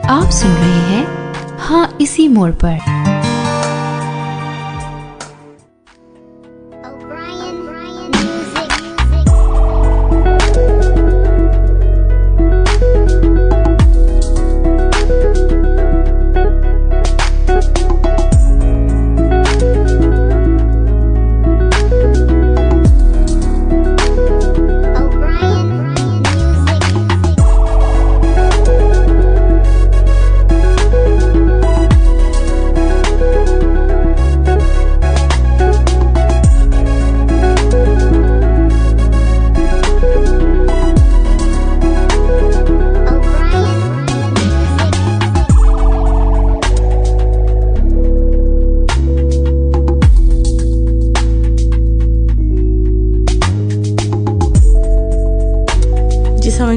आप सुन रहे हैं हाँ इसी मोड़ पर।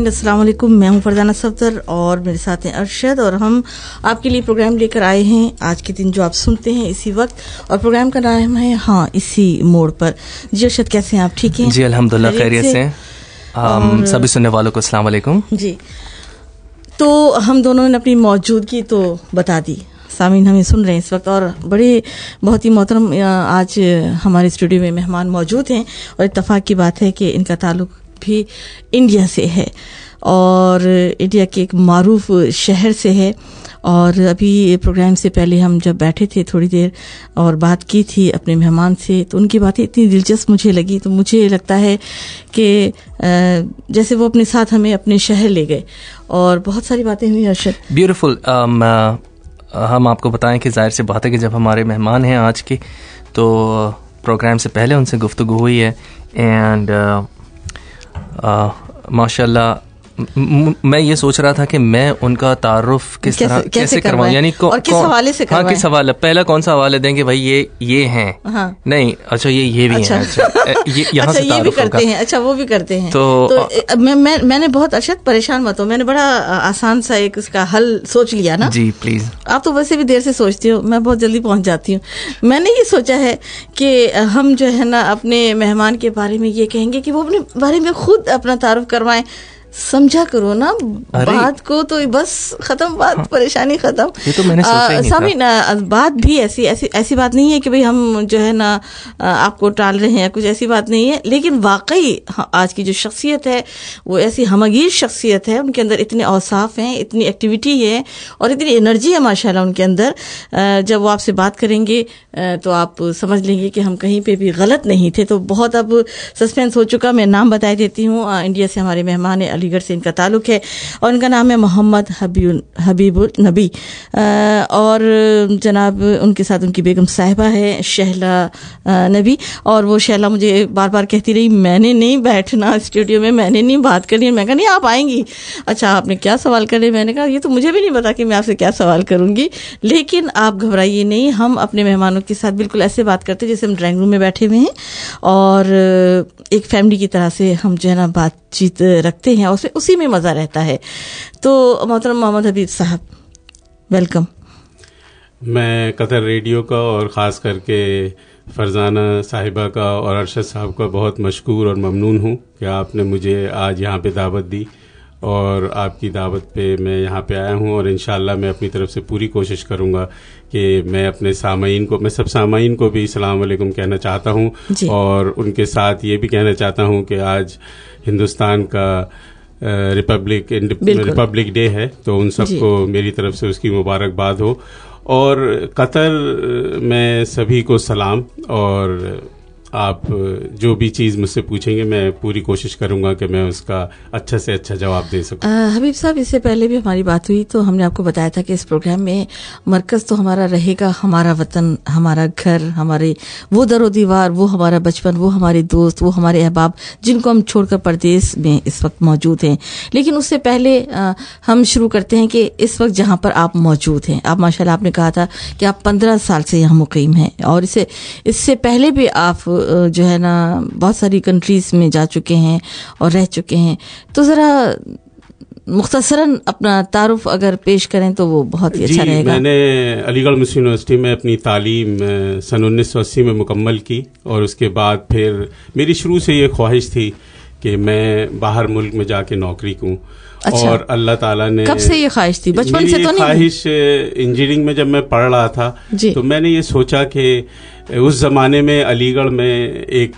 अस्सलाम वालेकुम, मैं हूं फरजाना सफदर और मेरे साथ हैं अरशद और हम आपके लिए प्रोग्राम लेकर आए हैं आज के दिन जो आप सुनते हैं इसी वक्त, और प्रोग्राम का नाम है हाँ इसी मोड़ पर। जी अरशद, कैसे हैं आप? ठीक हैं जी, अल्हम्दुलिल्लाह खैरियत से। सभी सुनने वालों को अस्सलाम वालेकुम। जी, तो हम दोनों ने अपनी मौजूदगी तो बता दी, सामीन हमें सुन रहे हैं इस वक्त, और बड़े बहुत ही मोहतरम आज हमारे स्टूडियो में मेहमान मौजूद हैं और इत्तफाक की बात है कि इनका ताल्लुक भी इंडिया से है और इंडिया के एक मारूफ शहर से है। और अभी प्रोग्राम से पहले हम जब बैठे थे थोड़ी देर और बात की थी अपने मेहमान से, तो उनकी बातें इतनी दिलचस्प मुझे लगी, तो मुझे लगता है कि जैसे वो अपने साथ हमें अपने शहर ले गए और बहुत सारी बातें हुई। अर्शद, ब्यूटीफुल। हम आपको बताएं कि जाहिर सी बात है कि जब हमारे मेहमान हैं आज के, तो प्रोग्राम से पहले उनसे गुफ्तगू हुई है एंड माशाल्लाह मैं ये सोच रहा था कि मैं उनका तारुफ किस तरह कैसे करवाऊं, यानी और किस हवाले से करवाएं? हाँ, किस हवाले? पहला कौन सा हवाले देंगे भाई? ये हैं। हाँ। नहीं, अच्छा ये भी अच्छा। हैं। अच्छा, ये यहाँ से ये भी करते हैं। अच्छा, वो भी करते हैं। तो मैंने बहुत अरशद परेशान मत हो, मैंने बड़ा आसान सा एक उसका हल सोच लिया ना। जी प्लीज। आप तो वैसे भी देर से सोचती हो, मैं बहुत जल्दी पहुंच जाती हूँ। मैंने ये सोचा है कि हम जो है ना अपने मेहमान के बारे में ये कहेंगे कि वो अपने बारे में खुद अपना तारुफ करवाएं। समझा करो ना बात को, तो बस खत्म बात। हाँ। परेशानी खत्म। ये तो मैंने सोचा ही नहीं था। बात भी ऐसी बात नहीं है कि भाई हम जो है ना आपको टाल रहे हैं, कुछ ऐसी बात नहीं है, लेकिन वाकई आज की जो शख्सियत है वो ऐसी हमगीर शख्सियत है, उनके अंदर इतने औसाफ हैं, इतनी एक्टिविटी है और इतनी एनर्जी है माशाल्लाह उनके अंदर। जब वो आपसे बात करेंगे तो आप समझ लेंगे कि हम कहीं पे भी गलत नहीं थे। तो बहुत अब सस्पेंस हो चुका, मैं नाम बता देती हूँ। इंडिया से हमारे मेहमान है, अलीगढ़ से इनका ताल्लुक है और इनका नाम है मोहम्मद हबीबुल नबी, और जनाब उनके साथ उनकी बेगम साहिबा है शहला नबी। और वो शहला मुझे बार बार कहती रही मैंने नहीं बैठना स्टूडियो में, मैंने नहीं बात करनी। मैं कहा नहीं आप आएंगी। अच्छा, आपने क्या सवाल करे? मैंने कहा ये तो मुझे भी नहीं पता कि मैं आपसे क्या सवाल करूंगी, लेकिन आप घबराइए नहीं, हम अपने मेहमानों के साथ बिल्कुल ऐसे बात करते हैं जैसे हम ड्राइंग रूम में बैठे हुए हैं और एक फैमिली की तरह से हम जो है ना बातचीत रखते हैं और उसी में मज़ा रहता है। तो मोहतरम मोहम्मद हबीब साहब, वेलकम। मैं कतर रेडियो का और ख़ास करके फरजाना साहिबा का और अरशद साहब का बहुत मशकूर और ममनून हूँ कि आपने मुझे आज यहाँ पे दावत दी और आपकी दावत पे मैं यहाँ पे आया हूँ। और इंशाअल्लाह मैं अपनी तरफ से पूरी कोशिश करूँगा कि मैं अपने सामाईन को, मैं सब सामाईन को भी अस्सलाम वालेकुम कहना चाहता हूँ और उनके साथ ये भी कहना चाहता हूँ कि आज हिंदुस्तान का रिपब्लिक डे है, तो उन सबको मेरी तरफ से उसकी मुबारकबाद हो। और कतर में सभी को सलाम, और आप जो भी चीज़ मुझसे पूछेंगे मैं पूरी कोशिश करूंगा कि मैं उसका अच्छा से अच्छा जवाब दे सकूं। हबीब साहब, इससे पहले भी हमारी बात हुई तो हमने आपको बताया था कि इस प्रोग्राम में मरकज़ तो हमारा रहेगा हमारा वतन, हमारा घर, हमारे वो दरो दीवार, वो हमारा बचपन, वो हमारे दोस्त, वो हमारे अहबाब जिनको हम छोड़कर परदेश में इस वक्त मौजूद हैं। लेकिन उससे पहले हम शुरू करते हैं कि इस वक्त जहाँ पर आप मौजूद हैं, आप माशाल्लाह आपने कहा था कि आप 15 साल से यहाँ मुकीम हैं और इससे पहले भी आप जो है ना बहुत सारी कंट्रीज में जा चुके हैं और रह चुके हैं। तो ज़रा मुख्तसरन अपना तारुफ अगर पेश करें तो वो बहुत ही अच्छा रहेगा। मैंने अलीगढ़ मुस्लिम यूनिवर्सिटी में अपनी तालीम सन 1980 में मुकम्मल की और उसके बाद फिर मेरी शुरू से ये ख्वाहिश थी कि मैं बाहर मुल्क में जाके नौकरी करूं। अच्छा। और अल्लाह ताला ने, कब से ये ख्वाहिश थी? बचपन से तो नहीं? ख्वाहिश इंजीनियरिंग में जब मैं पढ़ रहा था तो मैंने ये सोचा कि उस ज़माने में अलीगढ़ में एक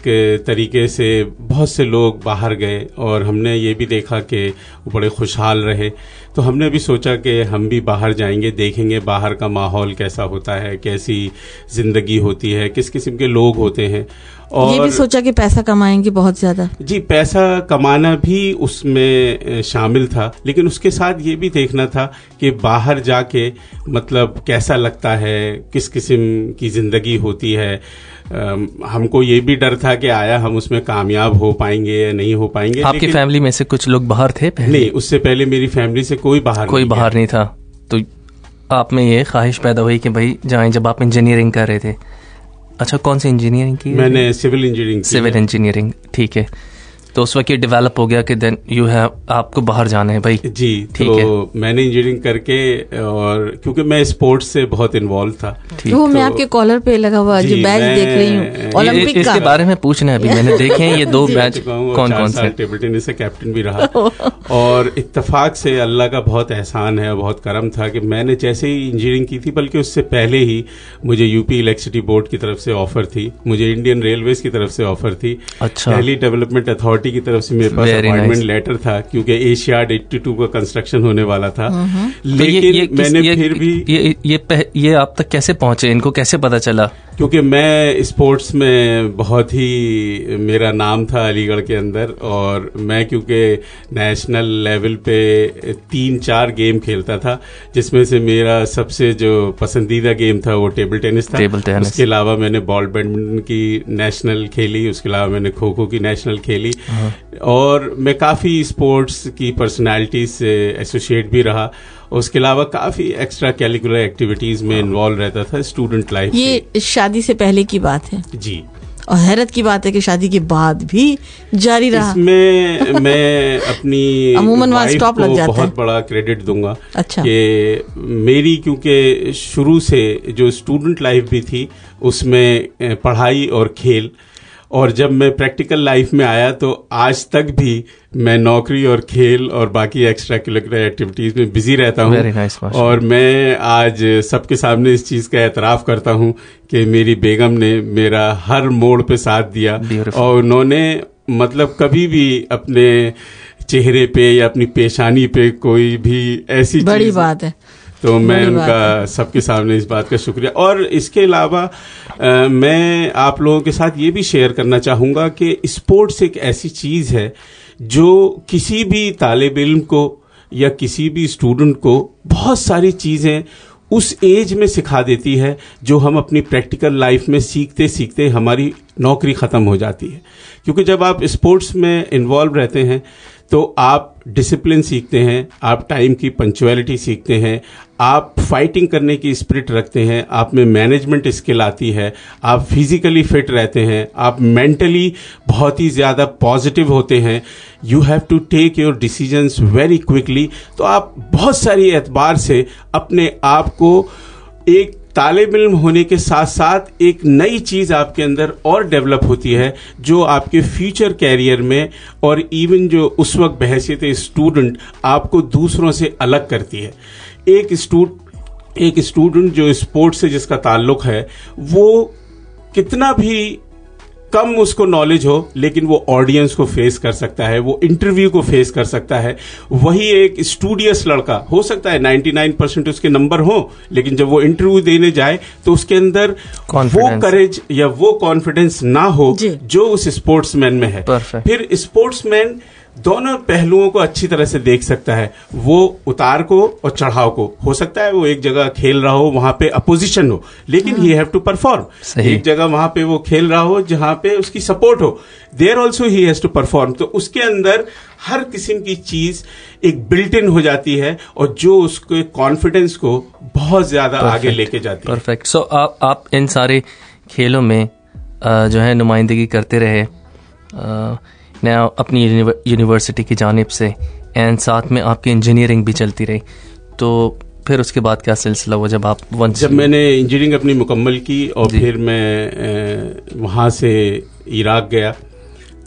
तरीके से बहुत से लोग बाहर गए और हमने ये भी देखा कि वो बड़े खुशहाल रहे, तो हमने भी सोचा कि हम भी बाहर जाएंगे, देखेंगे बाहर का माहौल कैसा होता है, कैसी ज़िंदगी होती है, किस किस्म के लोग होते हैं। और ये भी सोचा कि पैसा कमाएंगे बहुत ज्यादा? जी, पैसा कमाना भी उसमें शामिल था, लेकिन उसके साथ ये भी देखना था कि बाहर जाके मतलब कैसा लगता है, किस किस्म की जिंदगी होती है। हमको ये भी डर था कि आया हम उसमें कामयाब हो पाएंगे या नहीं हो पाएंगे। आपकी फैमिली में से कुछ लोग बाहर थे पहले? नहीं, उससे पहले मेरी फैमिली से कोई बाहर नहीं था। तो आप में ये ख्वाहिश पैदा हुई कि भाई जाएं, जब आप इंजीनियरिंग कर रहे थे। अच्छा, कौन सी इंजीनियरिंग की? मैंने सिविल इंजीनियरिंग। ठीक है, तो उस वक्त ये डेवलप हो गया कि देन यू हैव, आपको बाहर जाना है भाई। जी, तो मैंने इंजीनियरिंग करके, और क्योंकि मैं स्पोर्ट्स से बहुत इन्वॉल्व था। वो मैं आपके कॉलर पे लगा हुआ जो बैच देख रही हूँ ओलंपिक का, इसके बारे में पूछना है अभी। मैंने देखे हैं ये 2 बैच, कौन से? टेबल टेनिस से कैप्टन भी रहा। और इत्तेफाक से अल्लाह का बहुत एहसान है और बहुत करम था कि मैंने जैसे ही इंजीनियरिंग की थी, बल्कि उससे पहले ही मुझे यूपी इलेक्ट्रिसिटी बोर्ड की तरफ से ऑफर थी, मुझे इंडियन रेलवेज की तरफ से ऑफर थी। अच्छा। दिल्ली डेवलपमेंट अथॉरिटी की तरफ से मेरे पास अपॉइंटमेंट लेटर था, क्योंकि एशियाड 82 का कंस्ट्रक्शन होने वाला था। लेकिन मैंने फिर भी ये आप तक कैसे पहुंचे, इनको कैसे पता चला? क्योंकि मैं स्पोर्ट्स में बहुत ही मेरा नाम था अलीगढ़ के अंदर, और मैं क्योंकि नेशनल लेवल पे 3-4 गेम खेलता था, जिसमें से मेरा सबसे जो पसंदीदा गेम था वो टेबल टेनिस था। उसके अलावा मैंने बॉल बैडमिंटन की नेशनल खेली, उसके अलावा मैंने खो खो की नेशनल खेली, और मैं काफ़ी स्पोर्ट्स की पर्सनालिटी से एसोसिएट भी रहा। उसके अलावा काफ़ी एक्स्ट्रा कैरिकुलर एक्टिविटीज़ में इन्वॉल्व रहता था स्टूडेंट लाइफ। ये शादी से पहले की बात है जी, और हैरत की बात है कि शादी के बाद भी जारी रहा। इसमें मैं अपनी अमूमन वहाँ स्टॉप लग जाता है। बहुत बड़ा क्रेडिट दूंगा। अच्छा। कि मेरी, क्योंकि शुरू से जो स्टूडेंट लाइफ भी थी उसमें पढ़ाई और खेल, और जब मैं प्रैक्टिकल लाइफ में आया तो आज तक भी मैं नौकरी और खेल और बाकी एक्स्ट्रा करिकुलर एक्टिविटीज में बिजी रहता हूँ। nice, और मैं आज सबके सामने इस चीज़ का एतराफ़ करता हूँ कि मेरी बेगम ने मेरा हर मोड़ पे साथ दिया। और उन्होंने मतलब कभी भी अपने चेहरे पे या अपनी पेशानी पे कोई भी ऐसी बड़ी बात है, तो मैं उनका सबके सामने इस बात का शुक्रिया। और इसके अलावा मैं आप लोगों के साथ ये भी शेयर करना चाहूँगा कि स्पोर्ट्स एक ऐसी चीज़ है जो किसी भी तालिब इल्म को या किसी भी स्टूडेंट को बहुत सारी चीज़ें उस एज में सिखा देती है जो हम अपनी प्रैक्टिकल लाइफ में सीखते सीखते हमारी नौकरी ख़त्म हो जाती है। क्योंकि जब आप स्पोर्ट्स में इन्वॉल्व रहते हैं तो आप डिसिप्लिन सीखते हैं, आप टाइम की पंक्चुअलिटी सीखते हैं, आप फाइटिंग करने की स्पिरिट रखते हैं, आप में मैनेजमेंट स्किल आती है, आप फिजिकली फिट रहते हैं, आप मेंटली बहुत ही ज़्यादा पॉजिटिव होते हैं, you have to take your decisions very quickly. तो आप बहुत सारी एतबार से अपने आप को एक तालिब इल्म होने के साथ साथ एक नई चीज़ आपके अंदर और डेवलप होती है जो आपके फ्यूचर कैरियर में और इवन जो उस वक्त बहैसियत स्टूडेंट आपको दूसरों से अलग करती है। एक स्टूडेंट जो स्पोर्ट्स से जिसका ताल्लुक है वो कितना भी कम उसको नॉलेज हो लेकिन वो ऑडियंस को फेस कर सकता है, वो इंटरव्यू को फेस कर सकता है। वही एक स्टूडियस लड़का हो सकता है 99% उसके नंबर हो, लेकिन जब वो इंटरव्यू देने जाए तो उसके अंदर वो करेज या वो कॉन्फिडेंस ना हो जो उस स्पोर्ट्समैन में है। फिर स्पोर्ट्समैन दोनों पहलुओं को अच्छी तरह से देख सकता है, वो उतार को और चढ़ाव को। हो सकता है वो एक जगह खेल रहा हो वहां पे अपोजिशन हो, लेकिन ही हैव टू परफॉर्म। एक जगह वहां पे वो खेल रहा हो जहां पे उसकी सपोर्ट हो, there also he has to perform. तो उसके अंदर हर किस्म की चीज एक बिल्ट इन हो जाती है और जो उसके कॉन्फिडेंस को बहुत ज्यादा आगे लेके जाती है। परफेक्ट। सो आप इन सारे खेलों में जो है नुमाइंदगी करते रहे न अपनी यूनिवर्सिटी की जानिब से, एंड साथ में आपकी इंजीनियरिंग भी चलती रही। तो फिर उसके बाद क्या सिलसिला हुआ जब मैंने इंजीनियरिंग अपनी मुकम्मल की और फिर मैं वहाँ से इराक गया।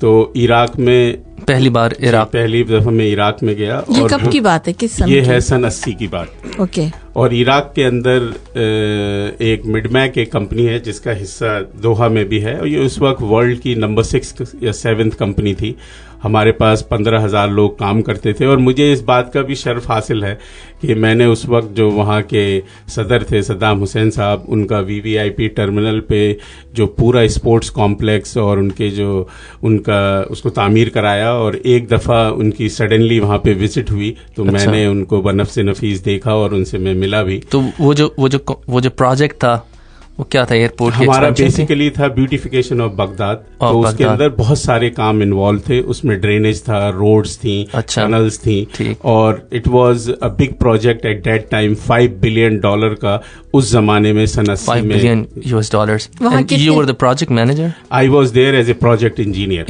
तो इराक में पहली दफा मैं इराक में गया। ये कब की बात है, किस सन ये है सन 80 की बात। ओके। और इराक के अंदर एक मिडमैक एक कंपनी है जिसका हिस्सा दोहा में भी है, और ये उस वक्त वर्ल्ड की नंबर 6 या 7th कंपनी थी। हमारे पास 15,000 लोग काम करते थे, और मुझे इस बात का भी शर्फ हासिल है कि मैंने उस वक्त जो वहाँ के सदर थे सद्दाम हुसैन साहब, उनका VVIP टर्मिनल पे जो पूरा स्पोर्ट्स कॉम्प्लेक्स और उसको तामीर कराया, और एक दफ़ा उनकी सडनली वहाँ पे विजिट हुई तो अच्छा। मैंने उनको बनफ़्से नफीस देखा और उनसे मैं मिला भी। तो वो जो प्रोजेक्ट था वो क्या था? एयरपोर्ट हमारा बेसिकली था ब्यूटिफिकेशन ऑफ बगदाद। तो उसके अंदर बहुत सारे काम इन्वॉल्व थे, उसमें ड्रेनेज था, रोड्स थी, टनल्स थी, और it was a big project at that time. $5 billion का उस जमाने में सन 80 में। $5 billion And you were the project manager? I was there as a project engineer.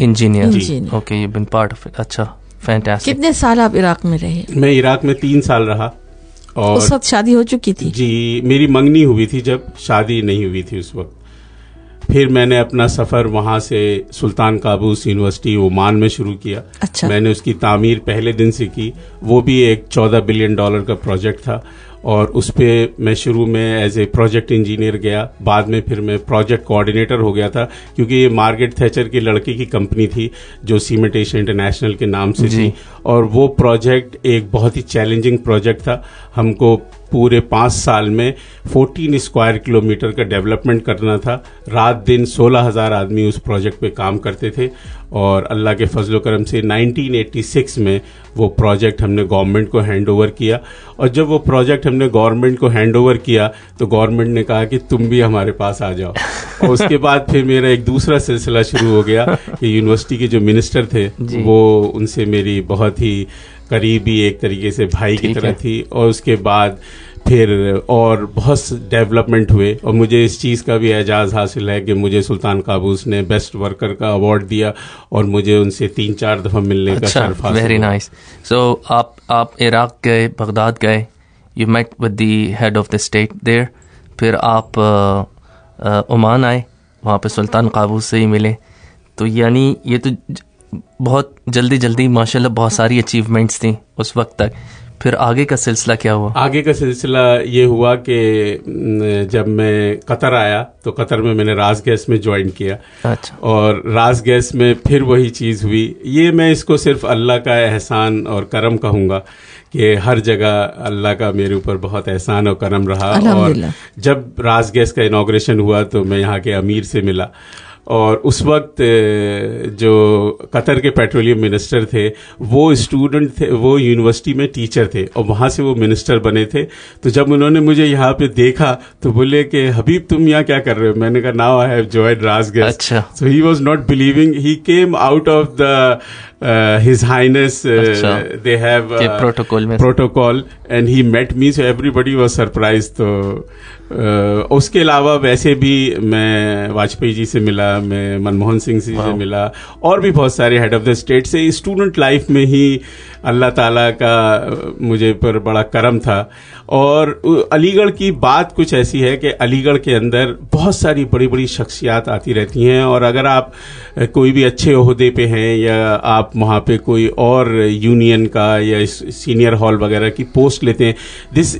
Okay, you've been part of it. अच्छा, fantastic. कितने साल आप इराक में रहे? मैं इराक में 3 साल रहा। और उस वक्त शादी हो चुकी थी? जी, मेरी मंगनी हुई थी, जब शादी नहीं हुई थी उस वक्त। फिर मैंने अपना सफ़र वहाँ से सुल्तान काबूस यूनिवर्सिटी ओमान में शुरू किया। अच्छा। मैंने उसकी तामीर पहले दिन से की। वो भी एक $14 बिलियन का प्रोजेक्ट था, और उस पर मैं शुरू में एज ए प्रोजेक्ट इंजीनियर गया। बाद में फिर मैं प्रोजेक्ट कोऑर्डिनेटर हो गया था, क्योंकि ये मार्गरेट थैचर के लड़के की कंपनी थी जो सीमेंट एशिया इंटरनेशनल के नाम से थी, और वो प्रोजेक्ट एक बहुत ही चैलेंजिंग प्रोजेक्ट था। हमको पूरे 5 साल में 14 स्क्वायर किलोमीटर का डेवलपमेंट करना था। रात दिन 16,000 आदमी उस प्रोजेक्ट पे काम करते थे, और अल्लाह के फजल करम से 1986 में वो प्रोजेक्ट हमने गवर्नमेंट को हैंड ओवर किया। और जब वो प्रोजेक्ट हमने गवर्नमेंट को हैंड ओवर किया तो गवर्नमेंट ने कहा कि तुम भी हमारे पास आ जाओ। और उसके बाद फिर मेरा एक दूसरा सिलसिला शुरू हो गया कि यूनिवर्सिटी के जो मिनिस्टर थे वो, उनसे मेरी बहुत ही करीबी एक तरीके से भाई की तरह थी। और उसके बाद फिर और बहुत डेवलपमेंट हुए, और मुझे इस चीज़ का भी एजाज़ हासिल है कि मुझे सुल्तान काबूस ने बेस्ट वर्कर का अवार्ड दिया, और मुझे उनसे 3-4 दफ़ा मिलने का शर्फ हासिल। Very nice. सो आप इराक गए, बगदाद गए, you met with the head of the state there, फिर आप ओमान आए, वहाँ पे सुल्तान काबूस से ही मिले। तो यानी ये तो बहुत जल्दी माशाल्लाह बहुत सारी अचीवमेंट्स थी उस वक्त तक। फिर आगे का सिलसिला क्या हुआ? आगे का सिलसिला ये हुआ कि जब मैं कतर आया तो कतर में मैंने राज गैस में ज्वाइन किया। अच्छा। और राज गैस में फिर वही चीज़ हुई। ये मैं इसको सिर्फ अल्लाह का एहसान और करम कहूँगा कि हर जगह अल्लाह का मेरे ऊपर बहुत एहसान और करम रहा। और जब राज गैस का इनॉग्रेशन हुआ तो मैं यहाँ के अमीर से मिला, और उस वक्त जो कतर के पेट्रोलियम मिनिस्टर थे वो स्टूडेंट थे, वो यूनिवर्सिटी में टीचर थे, और वहाँ से वो मिनिस्टर बने थे। तो जब उन्होंने मुझे यहाँ पे देखा तो बोले कि हबीब तुम यहाँ क्या कर रहे हो? मैंने कहा now I have joined Raj gas. अच्छा। So he was not believing, he came out of the His Highness, they have protocol, and he met me, so everybody was surprised. तो उसके अलावा वैसे भी मैं वाजपेयी जी से मिला, मैं मनमोहन सिंह जी से मिला, और भी बहुत सारे हेड ऑफ द स्टेट से। स्टूडेंट लाइफ में ही अल्लाह ताला का मुझे पर बड़ा करम था। और अलीगढ़ की बात कुछ ऐसी है कि अलीगढ़ के अंदर बहुत सारी बड़ी बड़ी शख्सियात आती रहती हैं, और अगर आप कोई भी अच्छे ओहदे पे हैं या आप वहाँ पे कोई और यूनियन का या सीनियर हॉल वगैरह की पोस्ट लेते हैं,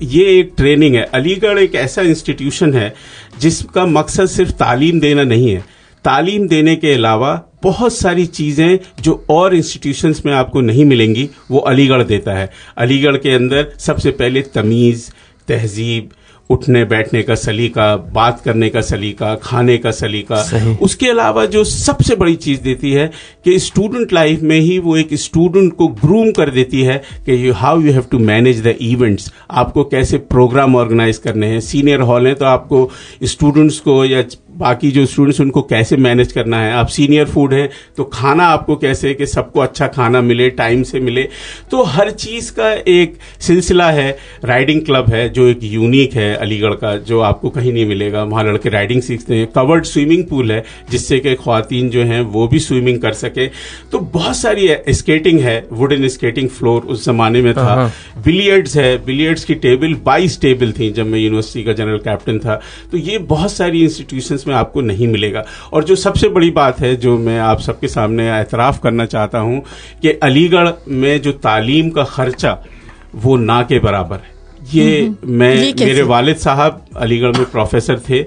ये एक ट्रेनिंग है। अलीगढ़ एक ऐसा इंस्टीट्यूशन है जिसका मकसद सिर्फ तालीम देना नहीं है। तालीम देने के अलावा बहुत सारी चीज़ें जो और इंस्टीट्यूशंस में आपको नहीं मिलेंगी वो अलीगढ़ देता है। अलीगढ़ के अंदर सबसे पहले तमीज़, तहजीब, उठने बैठने का सलीका, बात करने का सलीका, खाने का सलीका। उसके अलावा जो सबसे बड़ी चीज़ देती है कि स्टूडेंट लाइफ में ही वो एक स्टूडेंट को ग्रूम कर देती है कि how you have to manage the events, आपको कैसे प्रोग्राम ऑर्गेनाइज करने हैं। सीनियर हॉल है तो आपको स्टूडेंट्स को या बाकी जो स्टूडेंट्स उनको कैसे मैनेज करना है। आप सीनियर फूड हैं तो खाना आपको कैसे कि सबको अच्छा खाना मिले, टाइम से मिले। तो हर चीज़ का एक सिलसिला है। राइडिंग क्लब है जो एक यूनिक है अलीगढ़ का, जो आपको कहीं नहीं मिलेगा। वहाँ लड़के राइडिंग सीखते हैं। कवर्ड स्विमिंग पूल है जिससे कि ख्वातीन जो हैं वो भी स्विमिंग कर सके। तो बहुत सारी स्केटिंग है, वुडन स्केटिंग फ्लोर उस जमाने में था। बिलियर्ड्स है, बिलियर्ड्स की टेबल 22 टेबल थी जब मैं यूनिवर्सिटी का जनरल कैप्टन था। तो ये बहुत सारी इंस्टीट्यूशंस में उसमें आपको नहीं मिलेगा। और जो सबसे बड़ी बात है जो मैं आप सबके सामने एतराफ़ करना चाहता हूं कि अलीगढ़ में जो तालीम का खर्चा वो ना के बराबर है। मेरे वालिद साहब अलीगढ़ में प्रोफेसर थे,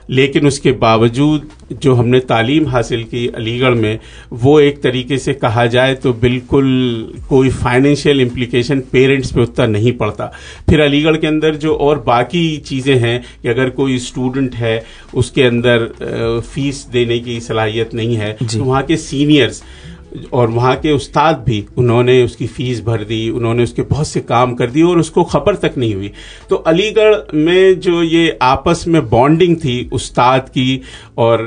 लेकिन उसके बावजूद जो हमने तालीम हासिल की अलीगढ़ में, वो एक तरीके से कहा जाए तो बिल्कुल कोई फाइनेंशियल इम्प्लीकेशन पेरेंट्स पे उतना नहीं पड़ता। फिर अलीगढ़ के अंदर जो और बाकी चीज़ें हैं कि अगर कोई स्टूडेंट है उसके अंदर फीस देने की सलाहियत नहीं है, तो वहाँ के सीनियर्स और वहाँ के उस्ताद भी, उन्होंने उसकी फ़ीस भर दी, उन्होंने उसके बहुत से काम कर दिए और उसको खबर तक नहीं हुई। तो अलीगढ़ में जो ये आपस में बॉन्डिंग थी उस्ताद की और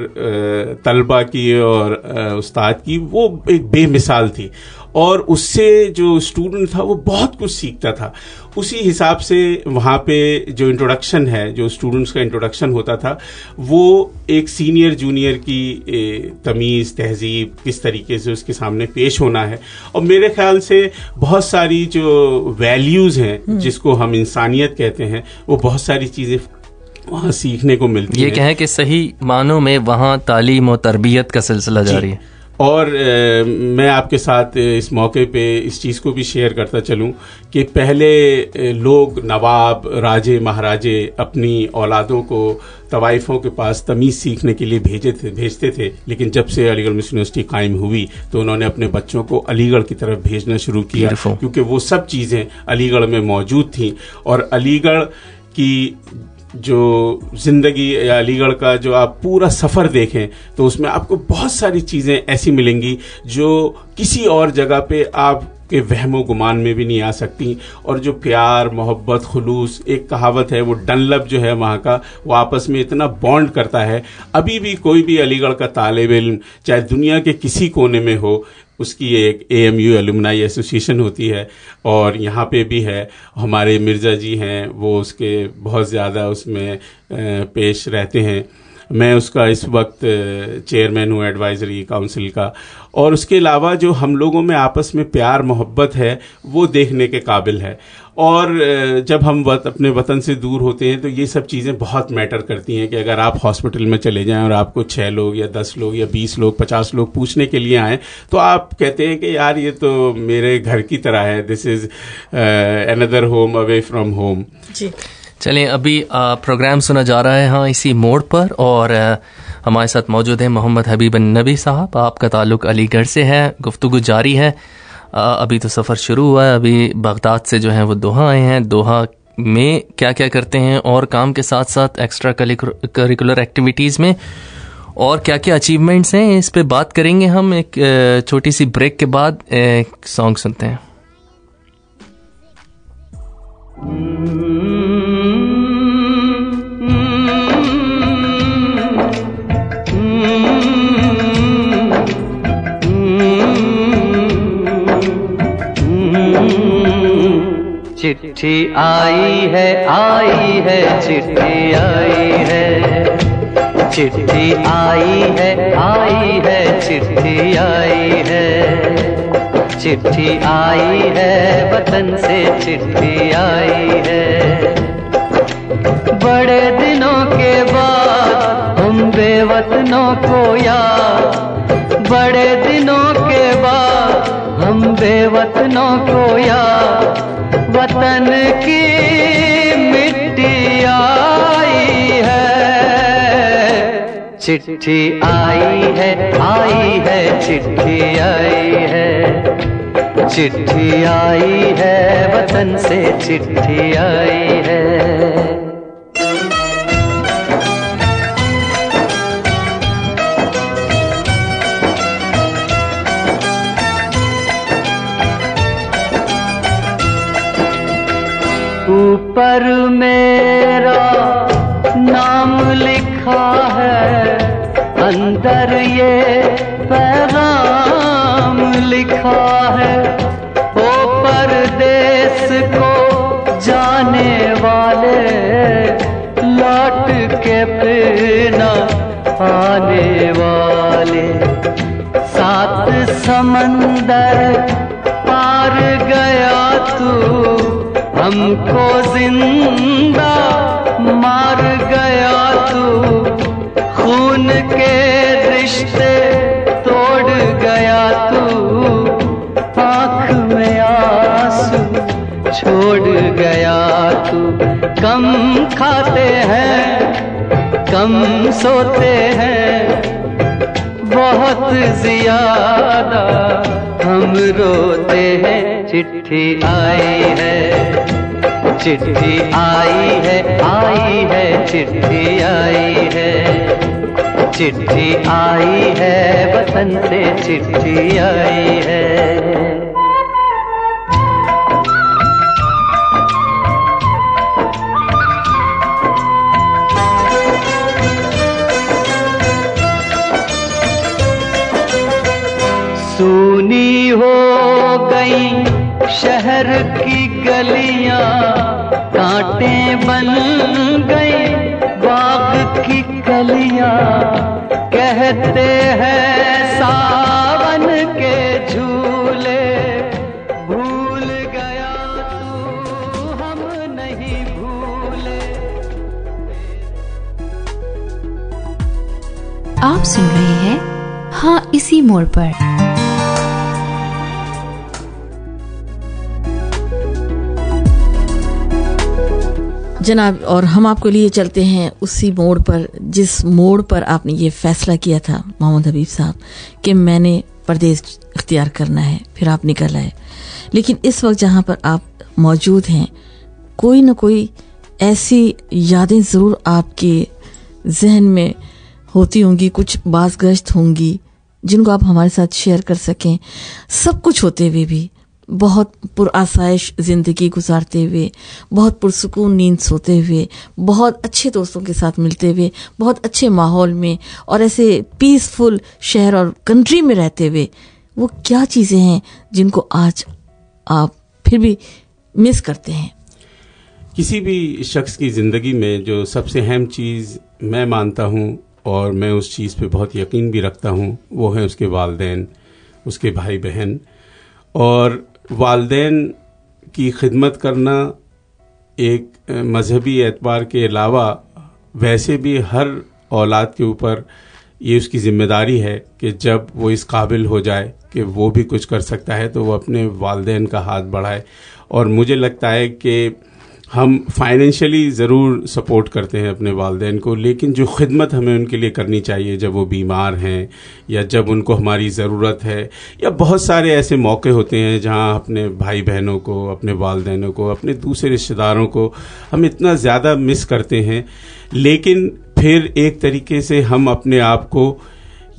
तलबा की और उस्ताद की, वो एक बेमिसाल थी। और उससे जो स्टूडेंट था वो बहुत कुछ सीखता था। उसी हिसाब से वहाँ पे जो इंट्रोडक्शन है, जो स्टूडेंट्स का इंट्रोडक्शन होता था, वो एक सीनियर जूनियर की तमीज़, तहजीब, किस तरीके से उसके सामने पेश होना है। और मेरे ख्याल से बहुत सारी जो वैल्यूज़ हैं जिसको हम इंसानियत कहते हैं, वो बहुत सारी चीज़ें वहाँ सीखने को मिलती है। ये क्या है कि सही मानों में वहाँ तालीम और तरबियत का सिलसिला जारी है। और मैं आपके साथ इस मौके पे इस चीज़ को भी शेयर करता चलूं कि पहले लोग नवाब, राजे, महाराजे अपनी औलादों को तवाइफ़ों के पास तमीज़ सीखने के लिए भेजते थे, लेकिन जब से अलीगढ़ मुस्लिम यूनिवर्सिटी कायम हुई तो उन्होंने अपने बच्चों को अलीगढ़ की तरफ भेजना शुरू किया, क्योंकि वो सब चीज़ें अलीगढ़ में मौजूद थीं। और अलीगढ़ की जो ज़िंदगी या अलीगढ़ का जो आप पूरा सफ़र देखें तो उसमें आपको बहुत सारी चीज़ें ऐसी मिलेंगी जो किसी और जगह पे आपके वहमो गुमान में भी नहीं आ सकती। और जो प्यार, मोहब्बत, खुलूस, एक कहावत है वो डनलप जो है वहाँ का, वो आपस में इतना बॉन्ड करता है। अभी भी कोई भी अलीगढ़ का तालिब इल्म चाहे दुनिया के किसी कोने में हो, उसकी एक AMU एलुमनाई एसोसिएशन होती है और यहाँ पे भी है। हमारे मिर्ज़ा जी हैं, वो उसके बहुत ज़्यादा उसमें पेश रहते हैं। मैं उसका इस वक्त चेयरमैन हूँ एडवाइज़री काउंसिल का। और उसके अलावा जो हम लोगों में आपस में प्यार मोहब्बत है वो देखने के काबिल है। और जब हम अपने वतन से दूर होते हैं तो ये सब चीज़ें बहुत मैटर करती हैं कि अगर आप हॉस्पिटल में चले जाएं और आपको 6 लोग या 10 लोग या 20 लोग 50 लोग पूछने के लिए आएँ तो आप कहते हैं कि यार ये तो मेरे घर की तरह है, this is another home away from home. जी चलें, अभी प्रोग्राम सुना जा रहा है हाँ इसी मोड़ पर, और हमारे साथ मौजूद हैं मोहम्मद हबीब नबी साहब। आपका ताल्लुक़ अलीगढ़ से है, गुफ्तगू जारी है। अभी तो सफ़र शुरू हुआ है, अभी बगदाद से जो है वो दोहा आए हैं। दोहा में क्या क्या करते हैं और काम के साथ साथ एक्स्ट्रा करिकुलर एक्टिविटीज़ में और क्या क्या अचीवमेंट्स हैं, इस पे बात करेंगे हम। एक छोटी सी ब्रेक के बाद एक सॉन्ग सुनते हैं। चिट्ठी आई है चिट्ठी आई है, चिट्ठी आई है चिट्ठी आई है, चिट्ठी आई है वतन से चिट्ठी आई है। बड़े दिनों के बाद हम बेवतनों को याद, बड़े दिनों के बाद हम बेवतनों को याद, वतन की मिट्टी आई है। चिट्ठी आई है चिट्ठी आई है, चिट्ठी आई है वतन से चिट्ठी आई है। ऊपर मेरा नाम लिखा है, अंदर ये पैगाम लिखा है। ओ परदेस को जाने वाले, लौट के फिर न आने वाले। 7 समंदर पार गया तू, हमको जिंदा मार गया तू, खून के रिश्ते तोड़ गया तू, आँख में आंसू छोड़ गया तू। कम खाते हैं, कम सोते हैं, बहुत ज्यादा हम रोते हैं। चिट्ठी आई है, चिट्ठी आई है, आई है, चिट्ठी आई है, चिट्ठी आई है, वतन से चिट्ठी आई है। सूनी हो गई शहर की गलियां, कांटे बन गई बाग की कलियां। कहते हैं सावन के झूले, भूल गया तू हम नहीं भूले। आप सुन रहे हैं हाँ इसी मोड़ पर। जनाब, और हम आपको लिए चलते हैं उसी मोड़ पर जिस मोड़ पर आपने ये फैसला किया था मोहम्मद हबीब साहब कि मैंने परदेश इख्तियार करना है, फिर आप निकल आए। लेकिन इस वक्त जहाँ पर आप मौजूद हैं, कोई न कोई ऐसी यादें ज़रूर आपके जहन में होती होंगी, कुछ बाज़गश्त होंगी जिनको आप हमारे साथ शेयर कर सकें। सब कुछ होते हुए भी बहुत पुरआसाइश ज़िंदगी गुजारते हुए, बहुत पुरसुकून नींद सोते हुए, बहुत अच्छे दोस्तों के साथ मिलते हुए, बहुत अच्छे माहौल में और ऐसे पीसफुल शहर और कंट्री में रहते हुए, वो क्या चीज़ें हैं जिनको आज आप फिर भी मिस करते हैं? किसी भी शख्स की ज़िंदगी में जो सबसे अहम चीज़ मैं मानता हूँ और मैं उस चीज़ पे बहुत यकीन भी रखता हूँ, वो है उसके वालिदैन, उसके भाई बहन। और वालिदैन की खिदमत करना एक मजहबी एतबार के अलावा वैसे भी हर औलाद के ऊपर ये उसकी ज़िम्मेदारी है कि जब वो इस काबिल हो जाए कि वो भी कुछ कर सकता है तो वो अपने वालिदैन का हाथ बढ़ाए। और मुझे लगता है कि हम फाइनेंशियली ज़रूर सपोर्ट करते हैं अपने वालिदैन को, लेकिन जो खिदमत हमें उनके लिए करनी चाहिए जब वो बीमार हैं या जब उनको हमारी ज़रूरत है, या बहुत सारे ऐसे मौके होते हैं जहां अपने भाई बहनों को, अपने वालिदैनों को, अपने दूसरे रिश्तेदारों को हम इतना ज़्यादा मिस करते हैं। लेकिन फिर एक तरीके से हम अपने आप को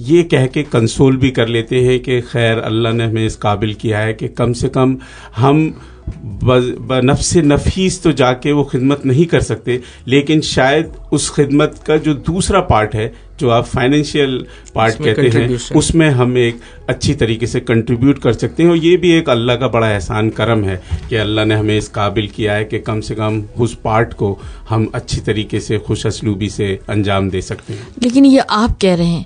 ये कह के कंसोल भी कर लेते हैं कि खैर अल्लाह ने हमें इस काबिल किया है कि कम से कम हम नफ्स नफीस तो जाके वो खिदमत नहीं कर सकते, लेकिन शायद उस खिदमत का जो दूसरा पार्ट है, जो आप फाइनेंशियल पार्ट कहते हैं, उसमें हम एक अच्छी तरीके से कंट्रीब्यूट कर सकते हैं। और ये भी एक अल्लाह का बड़ा एहसान करम है कि अल्लाह ने हमें इस काबिल किया है कि कम से कम उस पार्ट को हम अच्छी तरीके से खुश असलूबी से अंजाम दे सकते हैं। लेकिन ये आप कह रहे हैं,